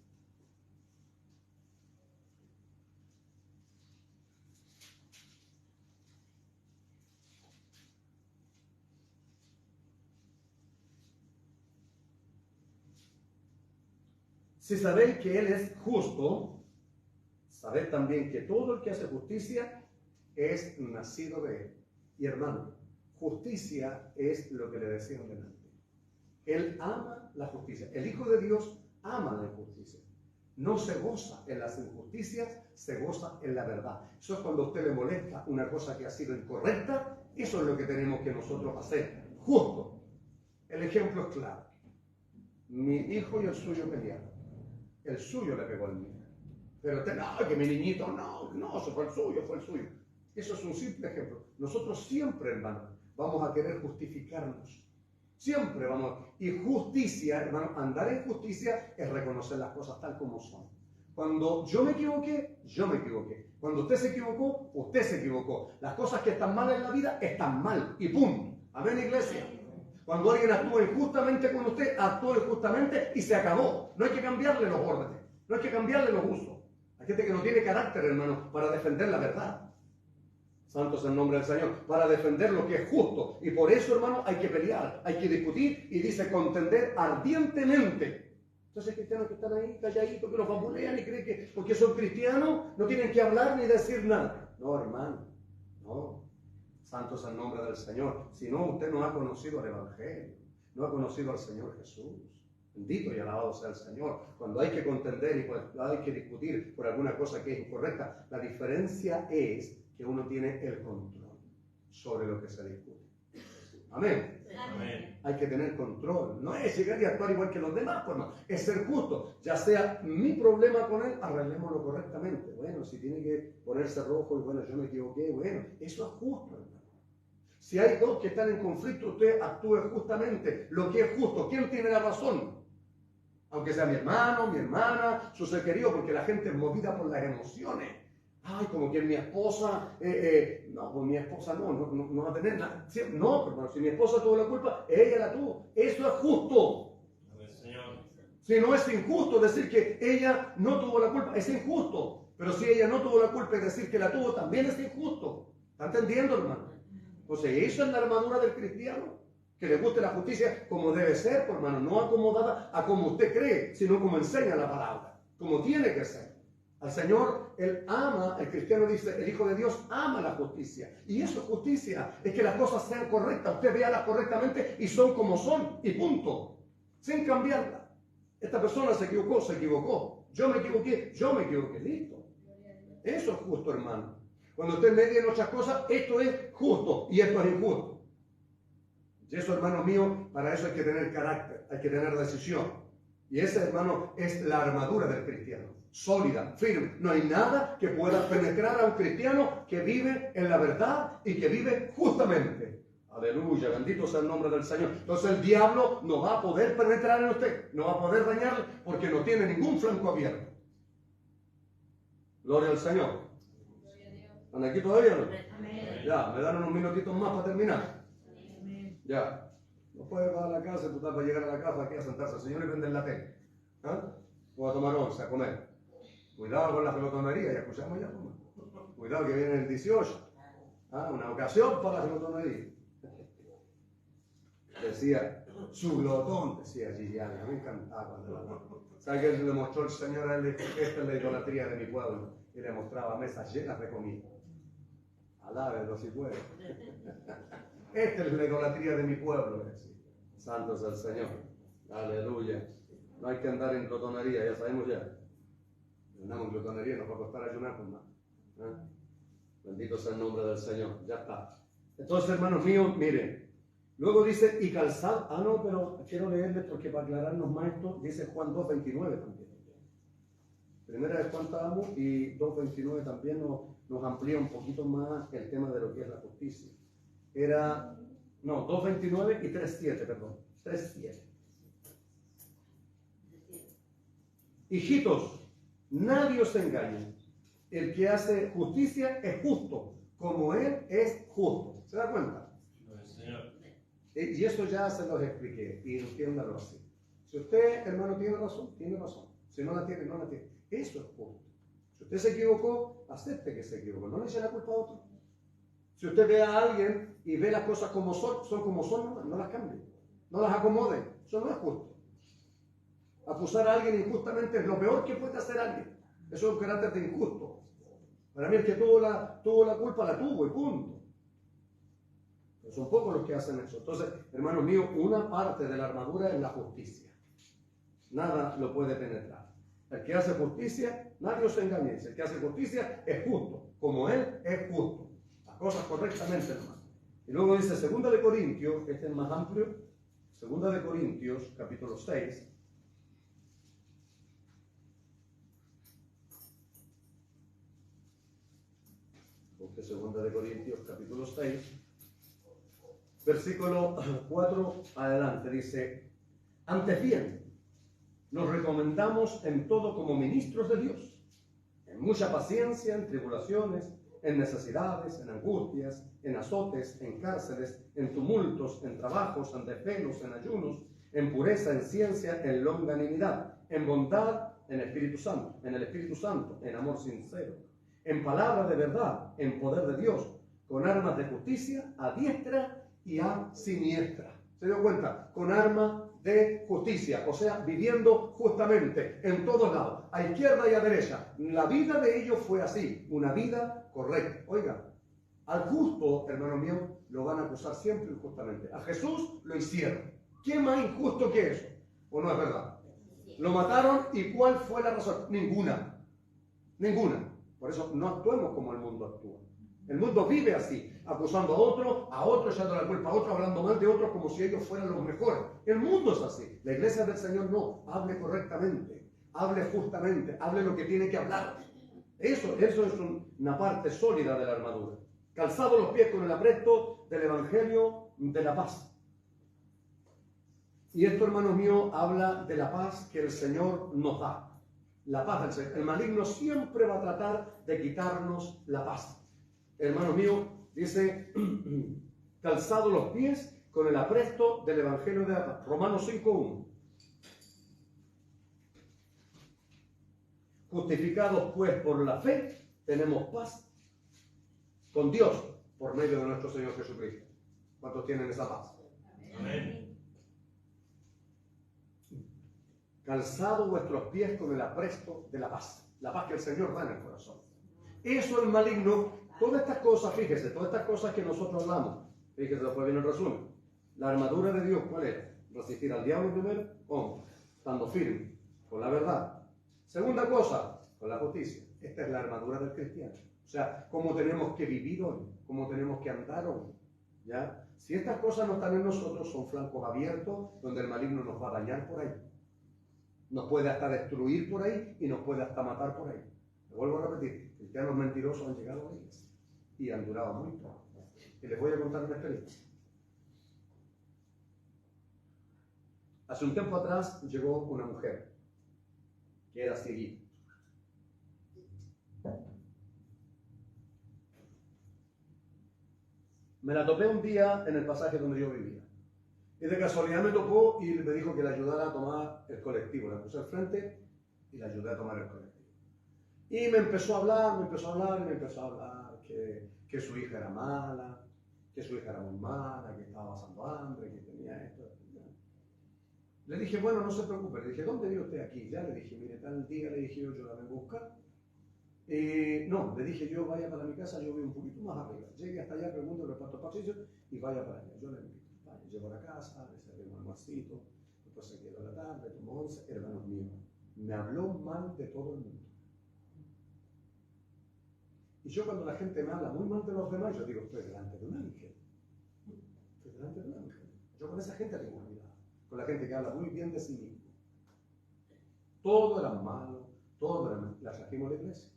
Si sabéis que Él es justo, sabed también que todo el que hace justicia es nacido de Él. Y hermano, justicia es lo que le decían delante. Él ama la justicia. El Hijo de Dios ama la injusticia. No se goza en las injusticias, se goza en la verdad. Eso es cuando a usted le molesta una cosa que ha sido incorrecta, eso es lo que tenemos que nosotros hacer. Justo. El ejemplo es claro. Mi hijo y el suyo pelearon. El suyo le pegó al mío. Pero usted, no, que mi niñito, no, eso fue el suyo. Eso es un simple ejemplo. Nosotros siempre, hermano, vamos a querer justificarnos. Siempre vamos. Y justicia, hermano, andar en justicia es reconocer las cosas tal como son. Cuando yo me equivoqué, yo me equivoqué. Cuando usted se equivocó, usted se equivocó. Las cosas que están mal en la vida están mal. Y punto. Amén, iglesia. Cuando alguien actúa injustamente con usted, actúa injustamente y se acabó. No hay que cambiarle los órdenes. No hay que cambiarle los usos. Hay gente que no tiene carácter, hermano, para defender la verdad. Santo es el nombre del Señor, para defender lo que es justo. Y por eso, hermano, hay que pelear, hay que discutir y dice contender ardientemente. Entonces, cristianos que están ahí calladitos, que los fabulean y creen que porque son cristianos no tienen que hablar ni decir nada. No, hermano, no. Santo es el nombre del Señor. Si no, usted no ha conocido el Evangelio, no ha conocido al Señor Jesús. Bendito y alabado sea el Señor. Cuando hay que contender y cuando hay que discutir por alguna cosa que es incorrecta, la diferencia es que uno tiene el control sobre lo que se discute. Amén. Amén. Hay que tener control. No es llegar y actuar igual que los demás, pues no. Es ser justo. Ya sea mi problema con él, arreglémoslo correctamente. Bueno, si tiene que ponerse rojo y bueno, yo me equivoqué, bueno, eso es justo, hermano. Si hay dos que están en conflicto, usted actúe justamente. Lo que es justo. ¿Quién tiene la razón? Aunque sea mi hermano, mi hermana, su ser querido, porque la gente es movida por las emociones. Ay, como que mi esposa, no, pues mi esposa no va a tener nada. No, hermano, si mi esposa tuvo la culpa, ella la tuvo. Eso es justo. Señor. Si no es injusto decir que ella no tuvo la culpa, es injusto. Pero si ella no tuvo la culpa y decir que la tuvo, también es injusto. ¿Está entendiendo, hermano? Entonces, eso es la armadura del cristiano. Que le guste la justicia como debe ser, por hermano, no acomodada a como usted cree, sino como enseña la palabra, como tiene que ser. Al Señor, Él ama, el cristiano dice, el Hijo de Dios ama la justicia. Y eso es justicia, es que las cosas sean correctas, usted véalas correctamente y son como son, y punto, sin cambiarlas. Esta persona se equivocó. Yo me equivoqué, listo. Eso es justo, hermano. Cuando usted media en otras cosas, esto es justo y esto es injusto. Y eso, hermano mío, para eso hay que tener carácter, hay que tener decisión. Y ese, hermano, es la armadura del cristiano. Sólida, firme. No hay nada que pueda penetrar a un cristiano que vive en la verdad y que vive justamente. Aleluya, bendito sea el nombre del Señor. Entonces el diablo no va a poder penetrar en usted, no va a poder dañarle porque no tiene ningún flanco abierto. Gloria al Señor. ¿Están aquí todavía o no? Amén. Ya, me dan unos minutitos más para terminar. Ya, no puedes bajar a la casa, tú estás para llegar a la casa aquí a sentarse al Señor y prender la tele. ¿Ah? O a tomar once, a comer. Cuidado con la pelotonería, ya escuchamos ya. Cuidado que viene el 18. Una ocasión para la glotonería. Decía, su glotón, decía Gillian, a mí me encantaba cuando lo hablaba. ¿Sabe qué le mostró el Señor a él? Esta es la idolatría de mi pueblo. Y le mostraba mesas llenas de comida. Alábelo si puede. Esta es la idolatría de mi pueblo. Santo es el Señor. Aleluya. No hay que andar en glotonería, ya sabemos ya. Andamos en glotonería, nos va a costar ayunar con más. Bendito sea el nombre del Señor. Ya está. Entonces, hermanos míos, miren. Luego dice, y calzado. No, pero quiero leerles porque para aclararnos más esto, dice Juan 2.29 también. Primera de Juan estábamos y 2.29 también nos amplía un poquito más el tema de lo que es la justicia. 2.29 y 3.7, perdón. 3.7. Hijitos, nadie os engañe. El que hace justicia es justo, como Él es justo. ¿Se da cuenta? Y eso ya se los expliqué, y entiéndalo así. Si usted, hermano, tiene razón, tiene razón. Si no la tiene, no la tiene. Eso es justo. Si usted se equivocó, acepte que se equivocó. No le eche la culpa a otro. Si usted ve a alguien y ve las cosas como son como son, no las cambie. No las acomode. Eso no es justo. Acusar a alguien injustamente es lo peor que puede hacer alguien. Eso es un carácter de injusto. Para mí el que tuvo la culpa la tuvo y punto. Pero son pocos los que hacen eso. Entonces, hermanos míos, una parte de la armadura es la justicia. Nada lo puede penetrar. El que hace justicia, nadie os engañe. El que hace justicia es justo, como Él es justo. Las cosas correctamente, hermano. Y luego dice 2 de Corintios, este es más amplio, 2 de Corintios, capítulo 6. Porque 2 de Corintios, capítulo 6, versículo 4 adelante, dice, antes bien, nos recomendamos en todo como ministros de Dios, en mucha paciencia, en tribulaciones, en necesidades, en angustias, en azotes, en cárceles, en tumultos, en trabajos, en desvelos, en ayunos, en pureza, en ciencia, en longanimidad, en bondad, en el Espíritu Santo, en amor sincero, en palabra de verdad, en poder de Dios, con armas de justicia a diestra y a siniestra. ¿Se dio cuenta? Con armas de justicia, o sea, viviendo justamente en todos lados, a izquierda y a derecha. La vida de ellos fue así, una vida correcta. Oiga, al justo, hermano mío, lo van a acusar siempre injustamente. A Jesús lo hicieron. ¿Qué más injusto que eso? ¿O no es verdad? Lo mataron y ¿cuál fue la razón? Ninguna. Ninguna. Por eso no actuemos como el mundo actúa. El mundo vive así, acusando a otro, echando la culpa a otro, hablando mal de otros como si ellos fueran los mejores. El mundo es así. La iglesia del Señor no. Hable correctamente, hable justamente, hable lo que tiene que hablar. Eso es una parte sólida de la armadura. Calzado los pies con el apresto del Evangelio de la paz. Y esto, hermanos míos, habla de la paz que el Señor nos da. La paz del Señor. El maligno siempre va a tratar de quitarnos la paz. Hermanos míos, dice, calzado los pies con el apresto del Evangelio de la paz. Romanos 5:1. Justificados pues por la fe, tenemos paz con Dios por medio de nuestro Señor Jesucristo. ¿Cuántos tienen esa paz? Amén. Calzado vuestros pies con el apresto de la paz que el Señor da en el corazón. Eso el maligno, todas estas cosas, fíjese, todas estas cosas que nosotros hablamos, fíjese, después viene el resumen. La armadura de Dios, ¿cuál es? Resistir al diablo primero, ¿cómo? Estando firme, con la verdad. Segunda cosa, con la justicia. Esta es la armadura del cristiano. O sea, cómo tenemos que vivir hoy, cómo tenemos que andar hoy. ¿Ya? Si estas cosas no están en nosotros, son flancos abiertos donde el maligno nos va a dañar por ahí. Nos puede hasta destruir por ahí y nos puede hasta matar por ahí. Lo vuelvo a repetir, cristianos mentirosos han llegado a la iglesia y han durado muy poco. Y les voy a contar una experiencia. Hace un tiempo atrás llegó una mujer que era cieguita. Me la topé un día en el pasaje donde yo vivía. Y de casualidad me topó y me dijo que le ayudara a tomar el colectivo. La puse al frente y le ayudé a tomar el colectivo. Y me empezó a hablar, que su hija era mala, que su hija era muy mala, que estaba pasando hambre, que tenía esto. Le dije, bueno, no se preocupe. Le dije, ¿dónde vive usted aquí? Ya le dije, mire, tal día le dije yo la vengo a buscar. No, le dije yo, vaya para mi casa, yo vivo un poquito más arriba. Llegue hasta allá, pregunto, reparto pasillo y vaya para allá. Yo le invito. Vaya, llego a la casa, le serví un almuercito, después se quedó la tarde, tomó 11, hermanos míos. Me habló mal de todo el mundo. Y yo cuando la gente me habla muy mal de los demás, yo digo, estoy delante de un ángel. Estoy delante de un ángel. Yo con esa gente tengo cuidado. Con la gente que habla muy bien de sí mismo. Todo era malo, todo era malo. La trajimos a la iglesia.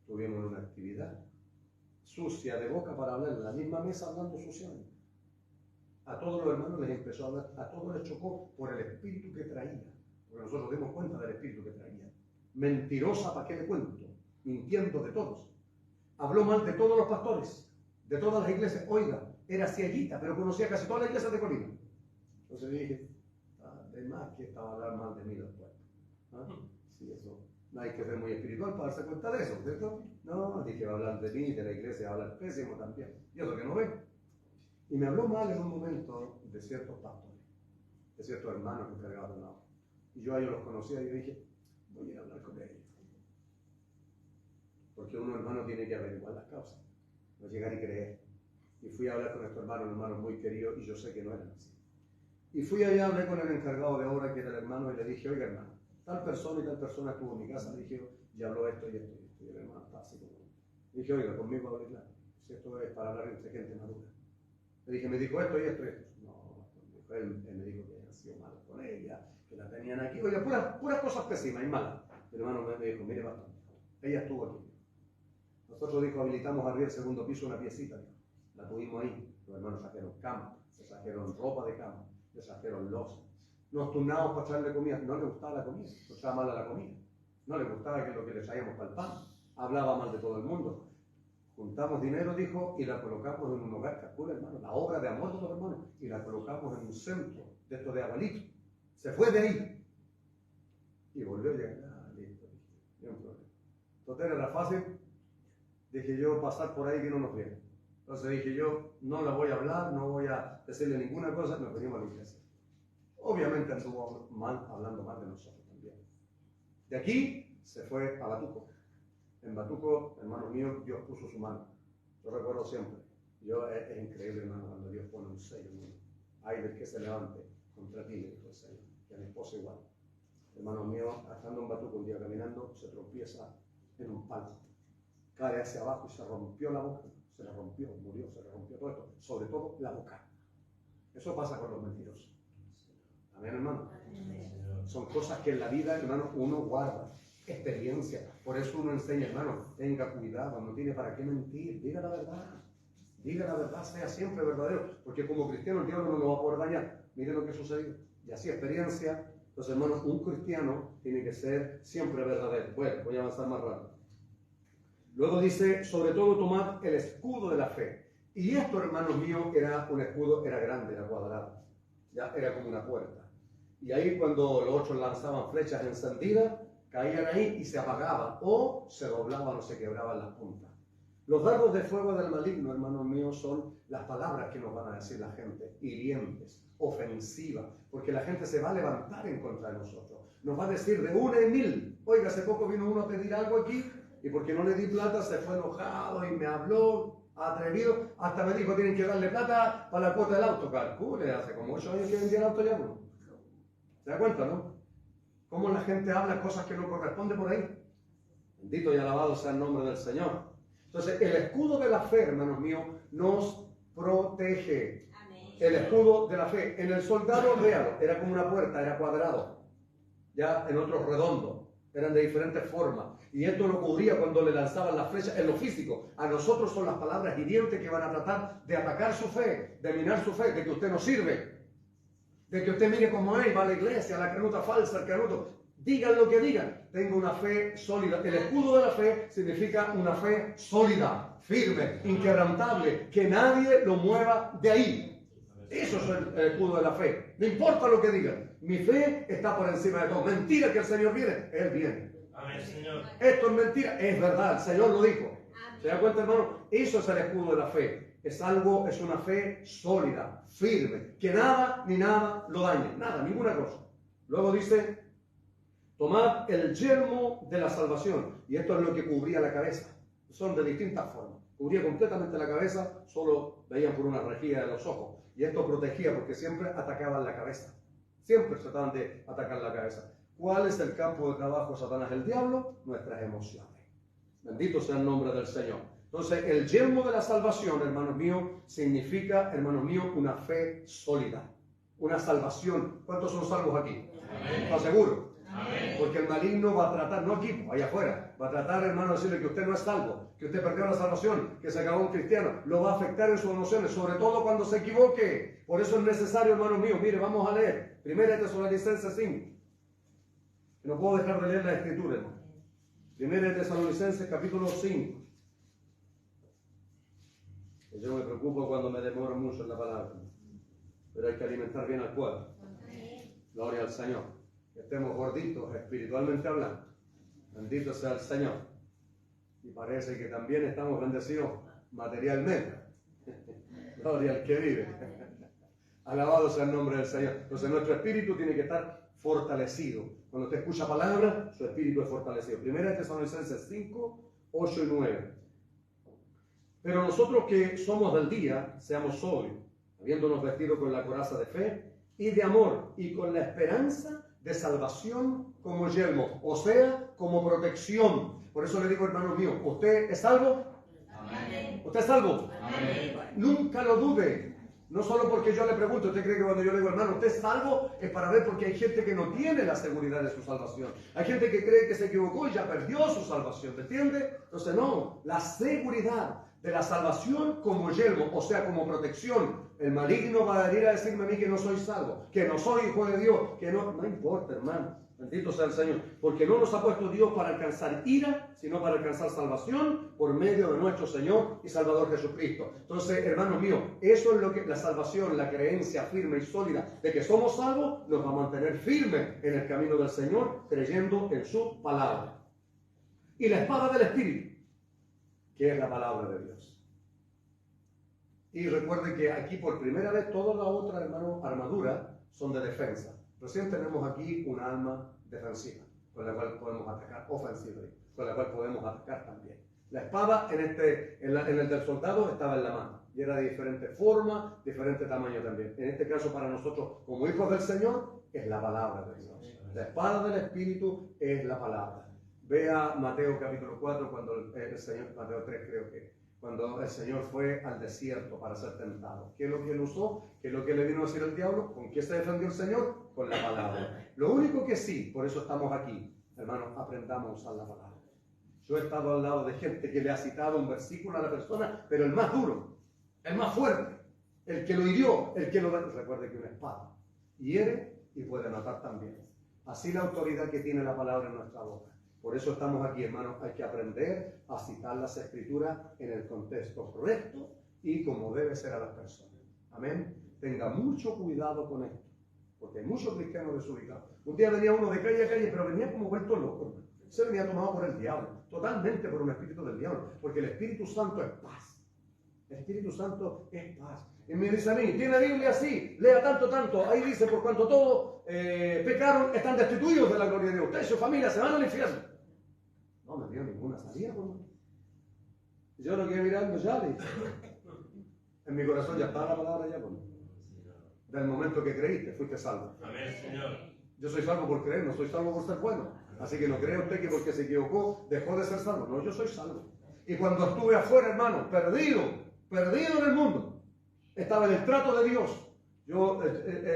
Tuvimos una actividad sucia de boca para hablar en la misma mesa hablando suciamente. A todos los hermanos les empezó a hablar, a todos les chocó por el espíritu que traía. Porque nosotros dimos cuenta del espíritu que traía. Mentirosa, ¿para qué le cuento? Mintiendo de todos. Habló mal de todos los pastores, de todas las iglesias. Oiga, era cieguita, pero conocía casi todas las iglesias de Colima. Entonces dije, de más que estaba a hablar mal de mí después. ¿Ah? Sí, eso. No hay que ser muy espiritual para darse cuenta de eso, ¿cierto? No, dije, va a hablar de mí, de la iglesia, va a hablar pésimo también. Y eso que no ve. Y me habló mal en un momento de ciertos pastores, de ciertos hermanos encargados de una obra. Y yo a ellos los conocía y yo dije, voy a ir a hablar con ellos. Porque uno, hermano, tiene que averiguar las causas, no llegar y creer. Y fui a hablar con estos hermanos muy queridos, y yo sé que no eran así. Y fui allá, hablé con el encargado de obra, que era el hermano, y le dije, oiga, hermano, tal persona y tal persona estuvo en mi casa, le dije, y habló esto y esto y esto. Y el hermano está así como. Le dije, oiga, conmigo hablé claro. Si esto es para hablar entre gente madura. Le dije, me dijo esto y esto y esto. No, él me dijo que habían sido malos con ella, que la tenían aquí. Oiga, puras cosas pésimas y malas. El hermano me dijo, mire, bastante. Ella estuvo aquí. Nosotros, dijo, habilitamos arriba el segundo piso una piecita. Dijo. La tuvimos ahí. Los hermanos trajeron cama, se trajeron ropa de cama, le trajeron loza. Nos turnamos para traerle comida. No le gustaba la comida, no estaba mala la comida. No le gustaba que lo que le traíamos para el pan. Hablaba mal de todo el mundo. Juntamos dinero, dijo, y la colocamos en un hogar. Calcula, hermano, la obra de amor de los hermanos. Y la colocamos en un centro de esto de Abuelito. Se fue de ahí. Y volvió a llegar. Ah, listo, no hay un problema. Entonces era fácil. Dije yo, pasar por ahí que no nos viene. Entonces dije yo, no le voy a hablar, no voy a decirle ninguna cosa, nos venimos a la iglesia. Obviamente anduvo mal, hablando mal de nosotros también. De aquí se fue a Batuco. En Batuco, hermano mío, Dios puso su mano. Yo recuerdo siempre. Es increíble, hermano, cuando Dios pone un sello en uno. Hay del que se levante contra ti, me dijo el Señor. Y a mi esposa igual. Hermano mío, estando en Batuco un día caminando, se tropieza en un palo. Cae hacia abajo y se rompió la boca. Se le rompió, murió, se le rompió todo esto. Sobre todo la boca. Eso pasa con los mentirosos. Amén, hermano. Son cosas que en la vida, hermano, uno guarda. Experiencia. Por eso uno enseña, hermano, tenga cuidado, no tiene para qué mentir. Diga la verdad. Diga la verdad, sea siempre verdadero. Porque como cristiano el diablo no lo va a poder dañar. Mire lo que sucedió. Y así experiencia. Entonces, hermanos, un cristiano tiene que ser siempre verdadero. Bueno, voy a avanzar más rápido. Luego dice, sobre todo tomad el escudo de la fe. Y esto, hermanos míos, era un escudo, era grande, era cuadrado. Ya era como una puerta. Y ahí cuando los otros lanzaban flechas encendidas, caían ahí y se apagaban, o se doblaban o se quebraban las puntas. Los dardos de fuego del maligno, hermanos míos, son las palabras que nos van a decir la gente, hirientes, ofensivas, porque la gente se va a levantar en contra de nosotros. Nos va a decir de una en mil. Oiga, hace poco vino uno a pedir algo aquí, y porque no le di plata se fue enojado y me habló, atrevido, hasta me dijo, tienen que darle plata para la cuota del auto. Calcule, hace como 8 años que vendía el auto ya uno. ¿Se da cuenta, no? Cómo la gente habla cosas que no corresponden por ahí. Bendito y alabado sea el nombre del Señor. Entonces, el escudo de la fe, hermanos míos, nos protege. Amén. El escudo de la fe. En el soldado real era como una puerta, era cuadrado. Ya en otros redondo. Eran de diferentes formas. Y esto lo cubría cuando le lanzaban las flechas en lo físico. A nosotros son las palabras hirientes que van a tratar de atacar su fe, de minar su fe, de que usted no sirve. De que usted mire cómo es, va a la iglesia, la canuta falsa, el canuto. Digan lo que digan, tengo una fe sólida. El escudo de la fe significa una fe sólida, firme, inquebrantable, que nadie lo mueva de ahí. Eso es el escudo de la fe. No importa lo que digan, mi fe está por encima de todo. Mentira que el Señor viene, Él viene. Amén, Señor. Esto es mentira, es verdad, el Señor lo dijo. ¿Se da cuenta, hermano? Eso es el escudo de la fe. Es una fe sólida, firme, que nada ni nada lo dañe. Nada, ninguna cosa. Luego dice, tomad el yelmo de la salvación. Y esto es lo que cubría la cabeza. Son de distintas formas. Cubría completamente la cabeza, solo veían por una rejilla de los ojos. Y esto protegía porque siempre atacaban la cabeza. Siempre trataban de atacar la cabeza. ¿Cuál es el campo de trabajo de Satanás, el diablo? Nuestras emociones. Bendito sea el nombre del Señor. Entonces, el yelmo de la salvación, hermanos míos, significa, hermanos míos, una fe sólida. Una salvación. ¿Cuántos son salvos aquí? ¿Está seguro? Amén. Porque el maligno va a tratar, no aquí, allá afuera, va a tratar, hermano, de decirle que usted no es salvo, que usted perdió la salvación, que se acabó un cristiano. Lo va a afectar en sus emociones, sobre todo cuando se equivoque. Por eso es necesario, hermano mío, mire, vamos a leer 1 Tesalonicenses 5. No puedo dejar de leer la escritura, hermano. 1 Tesalonicenses capítulo 5. Yo me preocupo cuando me demoro mucho en la palabra, pero hay que alimentar bien al pueblo. Gloria al Señor. Que estemos gorditos espiritualmente hablando. Bendito sea el Señor. Y parece que también estamos bendecidos materialmente. Gloria al que vive. Alabado sea el nombre del Señor. Entonces nuestro espíritu tiene que estar fortalecido. Cuando usted escucha palabra, su espíritu es fortalecido. 1 Tesalonicenses 5, 8 y 9. Pero nosotros que somos del día, seamos sobrios, habiéndonos vestido con la coraza de fe y de amor y con la esperanza de salvación como yelmo, o sea, como protección. Por eso le digo, hermano mío, ¿usted es salvo? Amén. ¿Usted es salvo? Amén. Nunca lo dude. No solo porque yo le pregunto, ¿usted cree que cuando yo le digo, hermano, ¿usted es salvo? Es para ver, porque hay gente que no tiene la seguridad de su salvación. Hay gente que cree que se equivocó y ya perdió su salvación, ¿me entiende? Entonces no, la seguridad de la salvación como yelmo, o sea, como protección. El maligno va a venir a decirme a mí que no soy salvo, que no soy hijo de Dios, que no importa, hermano. Bendito sea el Señor, porque no nos ha puesto Dios para alcanzar ira, sino para alcanzar salvación por medio de nuestro Señor y Salvador Jesucristo. Entonces, hermanos míos, eso es lo que la salvación, la creencia firme y sólida de que somos salvos, nos va a mantener firmes en el camino del Señor, creyendo en su palabra. Y la espada del Espíritu, que es la palabra de Dios. Y recuerden que aquí por primera vez todas las otras, hermanos, armaduras son de defensa. Recién tenemos aquí un arma defensiva, con la cual podemos atacar, ofensiva, con la cual podemos atacar también. La espada en el del soldado estaba en la mano, y era de diferente forma, diferente tamaño también. En este caso para nosotros, como hijos del Señor, es la palabra de Dios. La espada del Espíritu es la palabra. Vea Mateo capítulo 4, cuando el Señor, Mateo 3 creo que, cuando el Señor fue al desierto para ser tentado. ¿Qué es lo que él usó? ¿Qué es lo que le vino a decir el diablo? ¿Con qué se defendió el Señor? Con la palabra. Lo único que sí, por eso estamos aquí, hermanos, aprendamos a usar la palabra. Yo he estado al lado de gente que le ha citado un versículo a la persona, pero el más duro, el más fuerte, el que lo hirió, el que lo... Recuerde que una espada hiere y puede matar también. Así la autoridad que tiene la palabra en nuestra boca. Por eso estamos aquí, hermanos. Hay que aprender a citar las Escrituras en el contexto correcto y como debe ser a las personas. Amén. Tenga mucho cuidado con esto, porque hay muchos cristianos desubicados. Un día venía uno de calle a calle, pero venía como vuelto loco. Se venía tomado por el diablo, totalmente por un espíritu del diablo, porque el Espíritu Santo es paz. El Espíritu Santo es paz. Y me dice a mí, tiene Biblia así, lea tanto. Ahí dice, por cuanto todos pecaron, están destituidos de la gloria de Dios. Usted y su familia se van al infierno. No me dio ninguna salida, ¿no? Yo lo quedé mirando ya, le dije. En mi corazón ya está la palabra ya, ¿no? Del momento que creíste, fuiste salvo. Amén, Señor. Yo soy salvo por creer, no soy salvo por ser bueno. Así que no crea usted que porque se equivocó, dejó de ser salvo. No, yo soy salvo. Y cuando estuve afuera, hermano, perdido en el mundo, estaba en el trato de Dios. Yo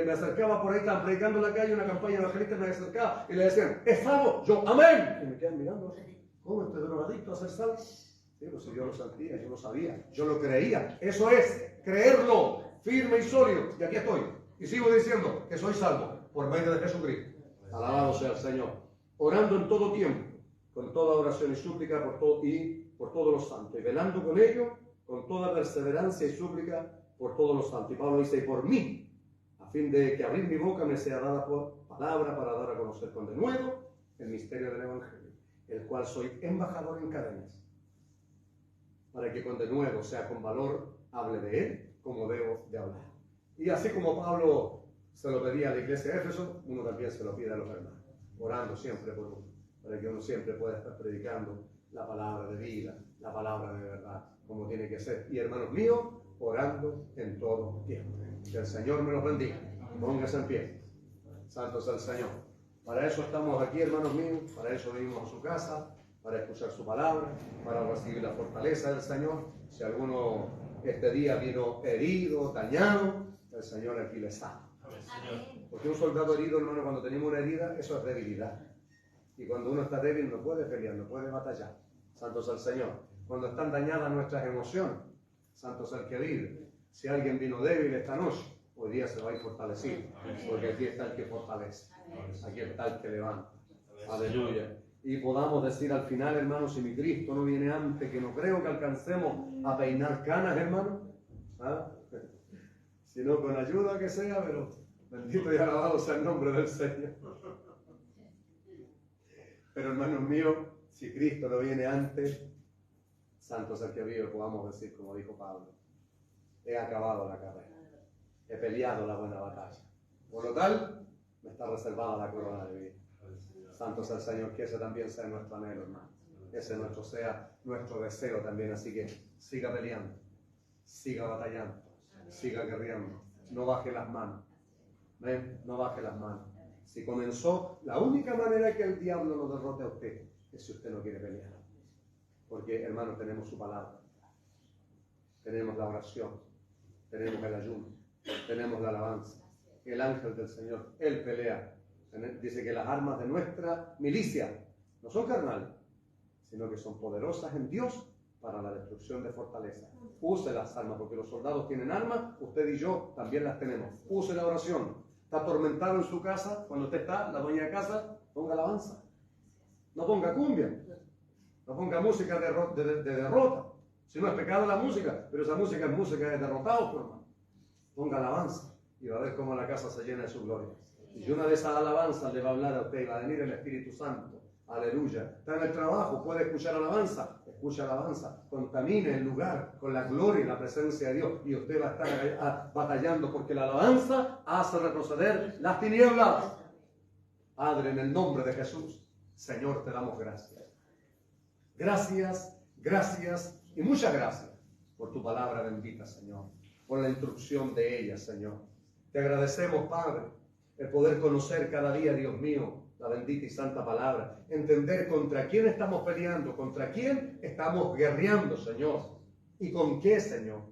me acercaba por ahí, estaban predicando en la calle, una campaña evangelista, me acercaba y le decían, ¿es salvo? Yo, amén. Y me quedan mirando, ¿cómo este drogadicto a ser salvo? Sí, pues yo lo sentía, yo lo sabía, yo lo creía. Eso es, creerlo, firme y sólido. Y aquí estoy. Y sigo diciendo que soy salvo por medio de Jesucristo. Alabado sea el Señor. Orando en todo tiempo, con toda oración y súplica por todos los santos. Y velando con ellos, con toda perseverancia y súplica por todos los santos. Y Pablo dice, y por mí, a fin de que abrir mi boca me sea dada por palabra para dar a conocer con denuedo el misterio del Evangelio, el cual soy embajador en cadenas, para que de nuevo sea con valor, hable de Él como debo de hablar. Y así como Pablo se lo pedía a la iglesia de Éfeso, uno también se lo pide a los hermanos, orando siempre por uno, para que uno siempre pueda estar predicando la palabra de vida, la palabra de verdad, como tiene que ser. Y hermanos míos, orando en todo tiempo. Que el Señor me los bendiga. Póngase en pie. Santo sea el Señor. Para eso estamos aquí, hermanos míos, para eso venimos a su casa, para escuchar su palabra, para recibir la fortaleza del Señor. Si alguno este día vino herido, dañado, el Señor aquí le está. Porque un soldado herido, hermano, cuando tenemos una herida, eso es debilidad. Y cuando uno está débil no puede pelear, no puede batallar. Santo sea el Señor. Cuando están dañadas nuestras emociones, santo sea el que vive. Si alguien vino débil esta noche, hoy día se va a ir fortalecido. Porque aquí está el que fortalece. Aquí está el que levanta. Aleluya. Y podamos decir al final, hermanos, si mi Cristo no viene antes, que no creo que alcancemos a peinar canas, hermano. ¿Ah? Sino con ayuda que sea, pero bendito y alabado sea el nombre del Señor. Pero hermanos míos, si Cristo no viene antes, santo es el que vive, podamos decir, como dijo Pablo, he acabado la carrera, he peleado la buena batalla. Por lo tal, me está reservada la corona de vida. Santo sea el Señor, que ese también sea nuestro anhelo, hermano. Ese sea nuestro deseo también. Así que siga peleando, siga batallando, siga guerreando. No baje las manos. ¿Ven? No baje las manos. Si comenzó, la única manera que el diablo lo derrote a usted es si usted no quiere pelear. Porque, hermanos, tenemos su palabra. Tenemos la oración. Tenemos el ayuno. Tenemos la alabanza. El ángel del Señor, Él pelea. Dice que las armas de nuestra milicia no son carnales, sino que son poderosas en Dios para la destrucción de fortaleza. Use las armas, porque los soldados tienen armas, usted y yo también las tenemos. Use la oración. Está atormentado en su casa, cuando usted está, la dueña de casa, ponga alabanza. No ponga cumbia. No ponga música de derrota. Si no es pecado la música, pero esa música es música de derrotados, por hermano. Ponga alabanza y va a ver cómo la casa se llena de su gloria. Y una de esas alabanzas le va a hablar a usted y va a venir el Espíritu Santo. Aleluya. Está en el trabajo, puede escuchar alabanza. Escucha alabanza. Contamine el lugar con la gloria y la presencia de Dios. Y usted va a estar batallando porque la alabanza hace retroceder las tinieblas. Padre, en el nombre de Jesús, Señor, te damos gracias. Gracias, gracias y muchas gracias por tu palabra bendita, Señor. Por la instrucción de ella, Señor. Te agradecemos, Padre, el poder conocer cada día, Dios mío, la bendita y santa palabra. Entender contra quién estamos peleando, contra quién estamos guerreando, Señor. ¿Y con qué, Señor?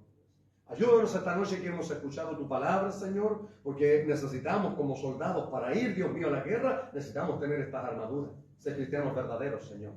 Ayúdanos esta noche que hemos escuchado tu palabra, Señor, porque necesitamos como soldados para ir, Dios mío, a la guerra, necesitamos tener estas armaduras. Ser cristianos verdaderos, Señor.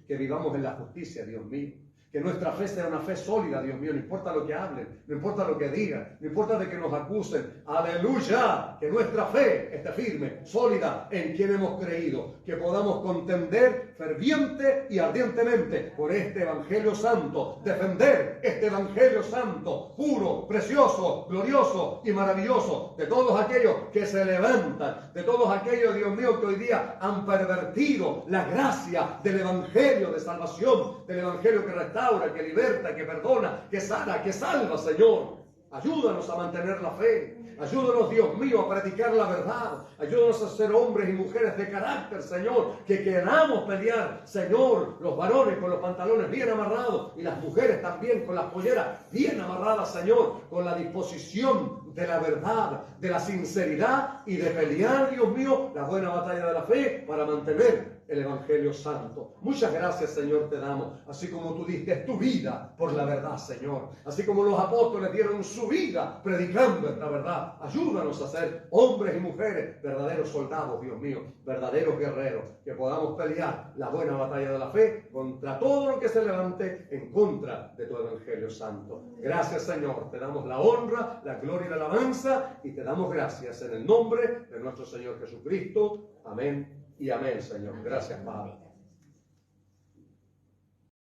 Que vivamos en la justicia, Dios mío. Que nuestra fe sea una fe sólida, Dios mío. No importa lo que hablen, no importa lo que digan, no importa de que nos acusen. ¡Aleluya! Que nuestra fe esté firme, sólida en quien hemos creído. Que podamos contender ferviente y ardientemente por este Evangelio Santo. Defender este Evangelio Santo, puro, precioso, glorioso y maravilloso. De todos aquellos que se levantan, de todos aquellos, Dios mío, que hoy día han pervertido la gracia del Evangelio de salvación, del Evangelio que restaura, que liberta, que perdona, que sana, que salva, Señor. Ayúdanos a mantener la fe. Ayúdanos, Dios mío, a predicar la verdad. Ayúdanos a ser hombres y mujeres de carácter, Señor. Que queramos pelear, Señor, los varones con los pantalones bien amarrados y las mujeres también con las polleras bien amarradas, Señor. Con la disposición de la verdad, de la sinceridad y de pelear, Dios mío, la buena batalla de la fe para mantener el Evangelio Santo. Muchas gracias, Señor, te damos. Así como tú diste tu vida por la verdad, Señor. Así como los apóstoles dieron su vida predicando esta verdad. Ayúdanos a ser hombres y mujeres, verdaderos soldados, Dios mío, verdaderos guerreros, que podamos pelear la buena batalla de la fe contra todo lo que se levante en contra de tu Evangelio Santo. Gracias, Señor. Te damos la honra, la gloria y la alabanza y te damos gracias en el nombre de nuestro Señor Jesucristo. Amén. Y amén, Señor. Gracias, Padre.